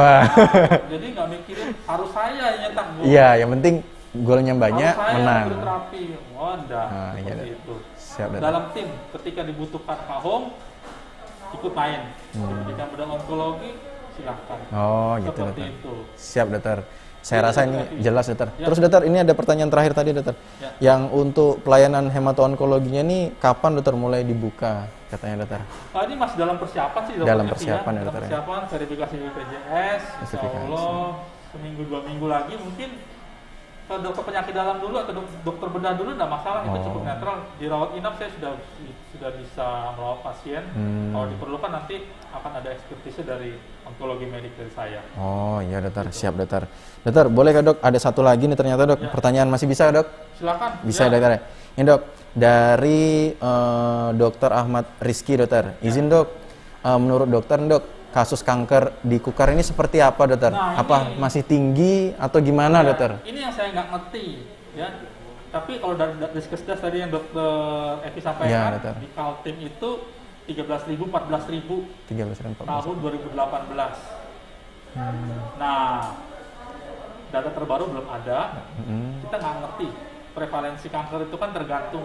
Jadi nggak mikirin harus saya yang nyetak gol. Iya, yang penting golnya banyak, harus saya menang. yang berterapi. Seperti itu. Siap, dalam tim ketika dibutuhkan Pak Hong ikut main. Ketika bedah onkologi silahkan. Gitu seperti dokter. itu. Siap dokter. Saya rasa ini jelas dokter. Terus dokter, ini ada pertanyaan terakhir tadi dokter. Yang untuk pelayanan hemato-onkologinya ini kapan dokter mulai dibuka katanya dokter? Ini masih dalam persiapan sih dokter. Dalam persiapan ya dokter. Persiapan verifikasi BPJS. Insyaallah seminggu 2 minggu lagi mungkin ke dokter penyakit dalam dulu atau dokter bedah dulu enggak masalah, itu cukup netral. Di rawat inap saya sudah bisa merawat pasien. Kalau diperlukan nanti akan ada ekspertise dari onkologi medik dari saya. Iya dokter, siap dokter. Dokter, boleh kah dok? Ada satu lagi nih ternyata dok. Pertanyaan masih bisa dok? Silakan. Bisa dokter. Ini dok, dari dokter Ahmad Rizky dokter. Izin dok, menurut dokter dok, kasus kanker di kukar ini seperti apa dokter? Apa masih tinggi atau gimana dokter? Ini yang saya nggak ngerti ya. Tapi kalau dari Diskesdas tadi yang dokter Evi sampaikan, di Kaltim itu 13.000, 14.000 tahun 2018. Nah, data terbaru belum ada. Kita nggak ngerti. Prevalensi kanker itu kan tergantung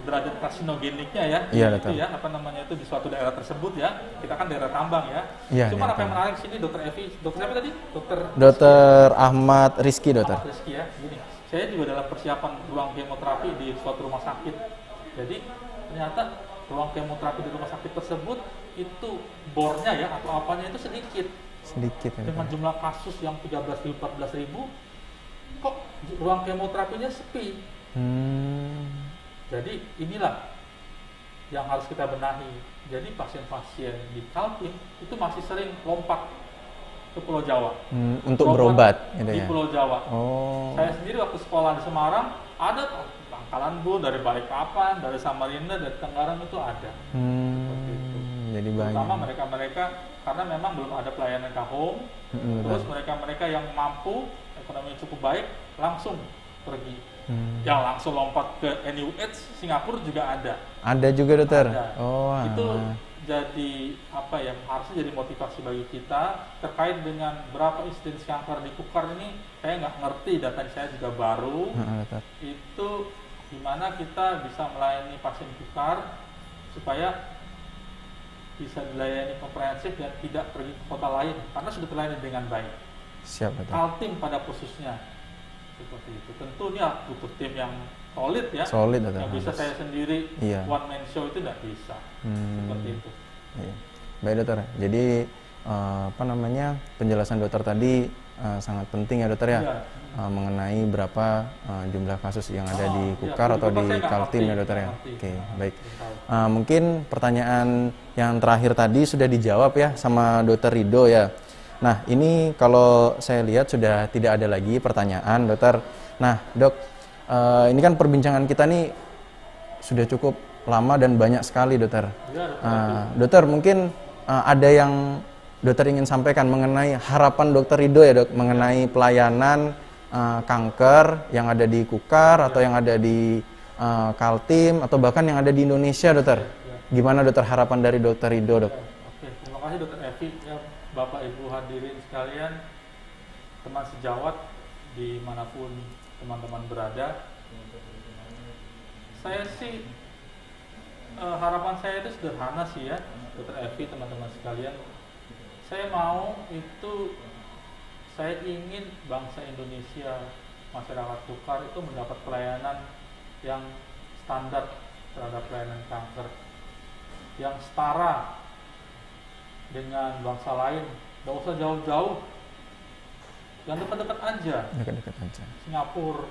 derajat karsinogeniknya ya. Itu ya, itu di suatu daerah tersebut ya. Kita kan daerah tambang ya. Cuma apa yang menarik sini dokter Evi, dokter siapa tadi? Dokter Ahmad Rizky dokter. Ahmad Rizky ya. Gini, saya juga dalam persiapan ruang kemoterapi di suatu rumah sakit. Jadi ternyata ruang kemoterapi di rumah sakit tersebut itu bornya ya atau apanya itu sedikit ya, dengan jumlah kasus yang 13.000, 14.000 kok ruang kemoterapinya sepi. Jadi inilah yang harus kita benahi. Jadi pasien-pasien di Kaltim itu masih sering lompat ke Pulau Jawa untuk berobat gitu di ya? Pulau Jawa. Saya sendiri waktu sekolah di Semarang ada Bangkalan Bu, dari Balikpapan, dari Samarinda, dari Tenggarang itu ada. Seperti itu. Jadi banyak. Terutama mereka-mereka karena memang belum ada pelayanan kahong. Terus mereka-mereka yang mampu, ekonomi cukup baik, langsung pergi. Yang langsung lompat ke NUH, Singapura juga ada. Ada juga dokter. Ada. Itu jadi harusnya jadi motivasi bagi kita terkait dengan berapa insiden kanker di kukar ini. Saya nggak ngerti, data saya juga baru. Itu gimana kita bisa melayani pasien kukar supaya bisa dilayani komprehensif dan tidak pergi ke kota lain karena sudah terlayani dengan baik. Siap betul. Kaltim pada khususnya Seperti itu. Tentu ini butuh tim yang solid ya. Solid dokter. Nggak bisa saya sendiri Iya. one man show itu nggak bisa. Seperti itu. Iya. Baik dokter. Jadi apa namanya, penjelasan dokter tadi sangat penting ya dokter ya. Iya. Mengenai berapa jumlah kasus yang ada di Kukar iya, atau di saya nggak Kaltim ya ngerti, dokter ya. nggak ngerti. Oke, baik. Tahu. Mungkin pertanyaan yang terakhir tadi sudah dijawab ya sama dokter Rido ya. Nah, ini kalau saya lihat sudah tidak ada lagi pertanyaan dokter. Nah dok, ini kan perbincangan kita nih sudah cukup lama dan banyak sekali dokter. Iya, Dokter mungkin ada yang dokter ingin sampaikan mengenai harapan dokter Rido ya dok, mengenai pelayanan kanker yang ada di Kukar atau yang ada di Kaltim atau bahkan yang ada di Indonesia dokter. Gimana dokter harapan dari dokter Rido dok? Oke, terima kasih dokter Evi, ya, Bapak Ibu hadirin sekalian, teman sejawat dimanapun teman-teman berada. Saya sih harapan saya itu sederhana sih ya, dokter Evi, teman-teman sekalian. Saya mau itu, saya ingin bangsa Indonesia, masyarakat Kukar itu mendapat pelayanan yang standar terhadap pelayanan kanker, yang setara dengan bangsa lain. Gak usah jauh-jauh, yang dekat-dekat aja. Dekat-dekat aja. Singapura,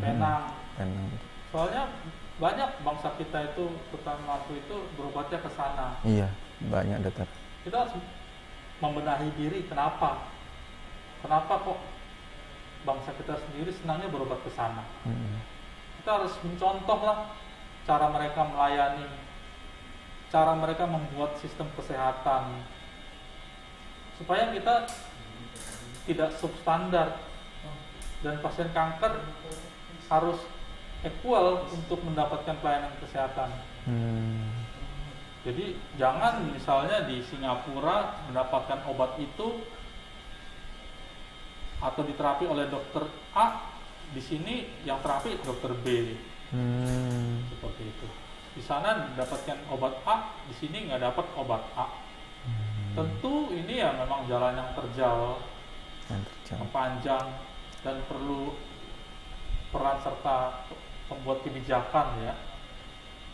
Penang. Soalnya banyak bangsa kita itu, terutama mampu itu berobatnya ke sana. Iya, banyak dokter. Kita harus membenahi diri. Kenapa kok bangsa kita sendiri senangnya berobat ke sana? Kita harus mencontoh lah cara mereka melayani, cara mereka membuat sistem kesehatan, supaya kita tidak substandar dan pasien kanker harus equal untuk mendapatkan pelayanan kesehatan. Jadi jangan misalnya di Singapura mendapatkan obat itu atau diterapi oleh dokter A, di sini yang terapi dokter B. Seperti itu. Di sana mendapatkan obat A, di sini nggak dapat obat A. Tentu ini ya memang jalan yang terjal, panjang, dan perlu peran serta pembuat kebijakan ya.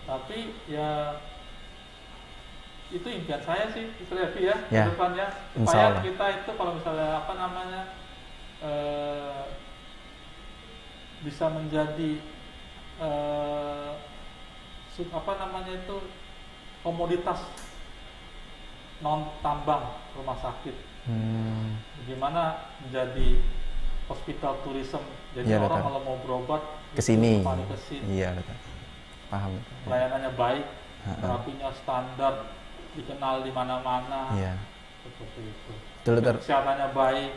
Tapi ya itu impian saya sih, itu Evi ya, ke depannya, supaya kita itu kalau misalnya bisa menjadi komoditas non tambang rumah sakit. Bagaimana menjadi hospital tourism, jadi orang kalau mau berobat kesini. Iya, paham. Pelayanannya baik, terapinya standar, dikenal di mana-mana. Iya. Seperti itu. Kesehatannya baik.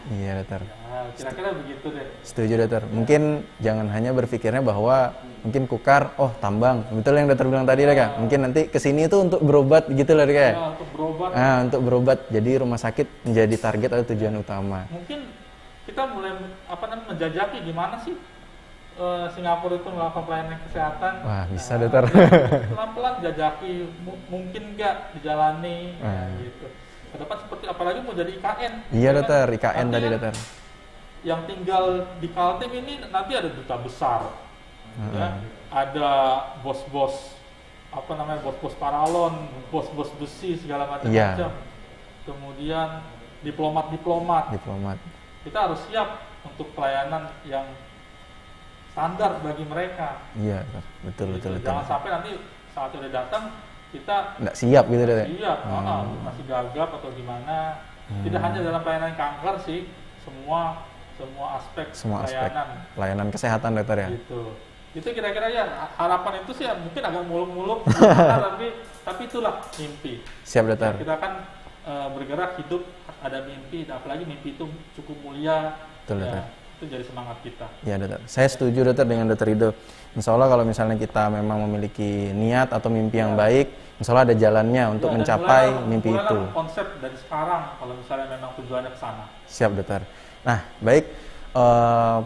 Iya dokter. Ya, kira-kira begitu deh. Setuju dokter. Mungkin jangan hanya berpikirnya bahwa mungkin Kukar, tambang. Betul yang dokter bilang tadi kan. Mungkin nanti kesini itu untuk berobat gitu loh kayak. Ya, untuk berobat. Untuk berobat. Jadi rumah sakit menjadi target atau tujuan utama. Mungkin kita mulai menjajaki gimana sih Singapura itu melakukan pelayanan kesehatan. Wah, bisa dokter. Pelan-pelan jajaki, mungkin nggak dijalani gitu. Kedepan seperti apalagi mau jadi IKN. Iya dokter, IKN tadi dokter. Yang tinggal di Kaltim ini nanti ada duta besar, ya, ada bos-bos bos-bos paralon, bos-bos besi segala macam-macam. Kemudian diplomat. Kita harus siap untuk pelayanan yang standar bagi mereka. Iya, betul. Jangan sampai nanti saat udah datang kita nggak siap gitu deh. Iya, masih gagap atau gimana. Tidak hanya dalam pelayanan kanker sih, semua aspek pelayanan kesehatan dokter ya. Gitu. Itu kira-kira ya harapan itu sih mungkin agak muluk-muluk tapi itulah mimpi. Siap dokter. Kita kan bergerak hidup ada mimpi, apalagi mimpi itu cukup mulia. Betul dokter. Itu jadi semangat kita. Iya dokter. Saya setuju dokter dengan dokter Rido. Insya Allah kalau misalnya kita memang memiliki niat atau mimpi yang baik, insya Allah ada jalannya untuk mencapai mimpi itu. Konsep dari sekarang kalau misalnya memang tujuannya ke sana. Siap dokter. Nah baik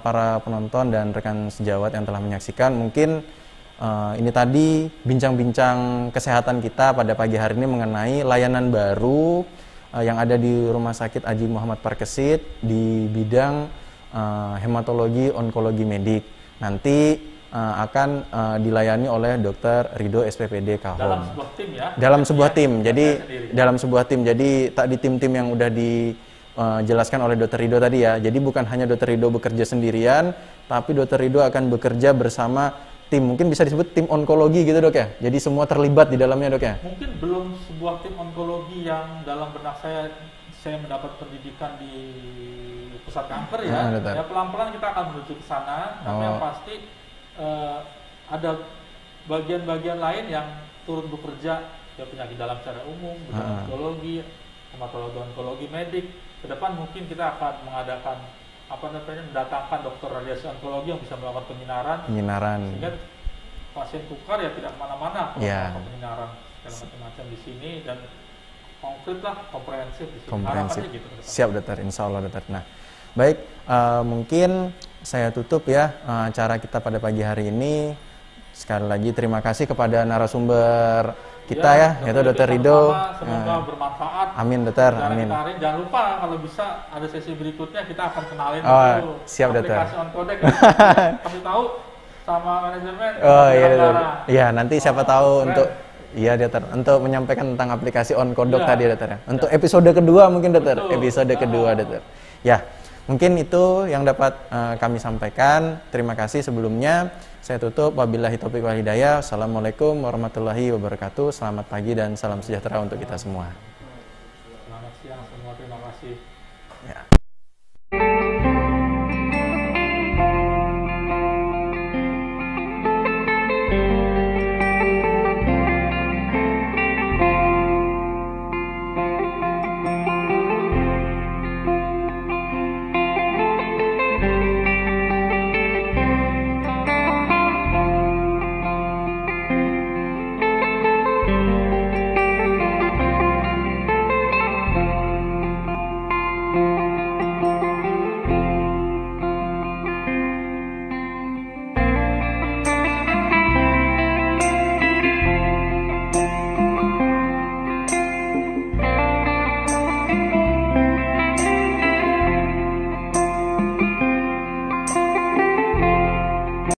para penonton dan rekan sejawat yang telah menyaksikan, mungkin ini tadi bincang-bincang kesehatan kita pada pagi hari ini mengenai layanan baru yang ada di Rumah Sakit Haji Muhammad Parkesit di bidang hematologi onkologi medik. Nanti akan dilayani oleh Dr. Ridho SPPD Kahom. Dalam sebuah tim ya? Dalam sebuah tim. Jadi sendiri. dalam sebuah tim. Jadi tak di tim-tim yang udah dijelaskan oleh Dr. Ridho tadi ya. Jadi bukan hanya Dr. Ridho bekerja sendirian, tapi Dr. Ridho akan bekerja bersama tim. Mungkin bisa disebut tim onkologi gitu dok ya. Jadi semua terlibat di dalamnya dok ya. Mungkin belum sebuah tim onkologi yang dalam benak saya mendapat pendidikan di pusat kanker ya. Ya pelan-pelan kita akan menuju ke sana. Tapi yang pasti ada bagian-bagian lain yang turut bekerja ya, penyakit dalam secara umum, onkologi, hematologi, onkologi medik. Ke depan mungkin kita akan mengadakan mendatangkan dokter radiasi onkologi yang bisa melakukan penyinaran sehingga pasien tukar ya tidak kemana-mana melakukan penyinaran segala macam-macam di sini dan konkret lah, komprehensif di sini. Harapannya gitu. Siap dokter, insya Allah dokter. Nah baik, mungkin saya tutup ya acara kita pada pagi hari ini. Sekali lagi terima kasih kepada narasumber kita ya yaitu Dr. Ridho. Semoga bermanfaat. Amin dokter, amin. Jangan lupa kalau bisa ada sesi berikutnya kita akan kenalin dulu siap aplikasi Oncodec. Kasih tahu sama manajemen. Iya nanti siapa tahu untuk dokter, untuk menyampaikan tentang aplikasi Oncodec tadi dokter ya. Untuk episode kedua mungkin dokter, episode kedua dokter. Ya. Mungkin itu yang dapat kami sampaikan. Terima kasih sebelumnya. Saya tutup. Wabillahi taufiq wal hidayah. Assalamualaikum warahmatullahi wabarakatuh. Selamat pagi dan salam sejahtera untuk kita semua. Selamat siang semua. Terima kasih.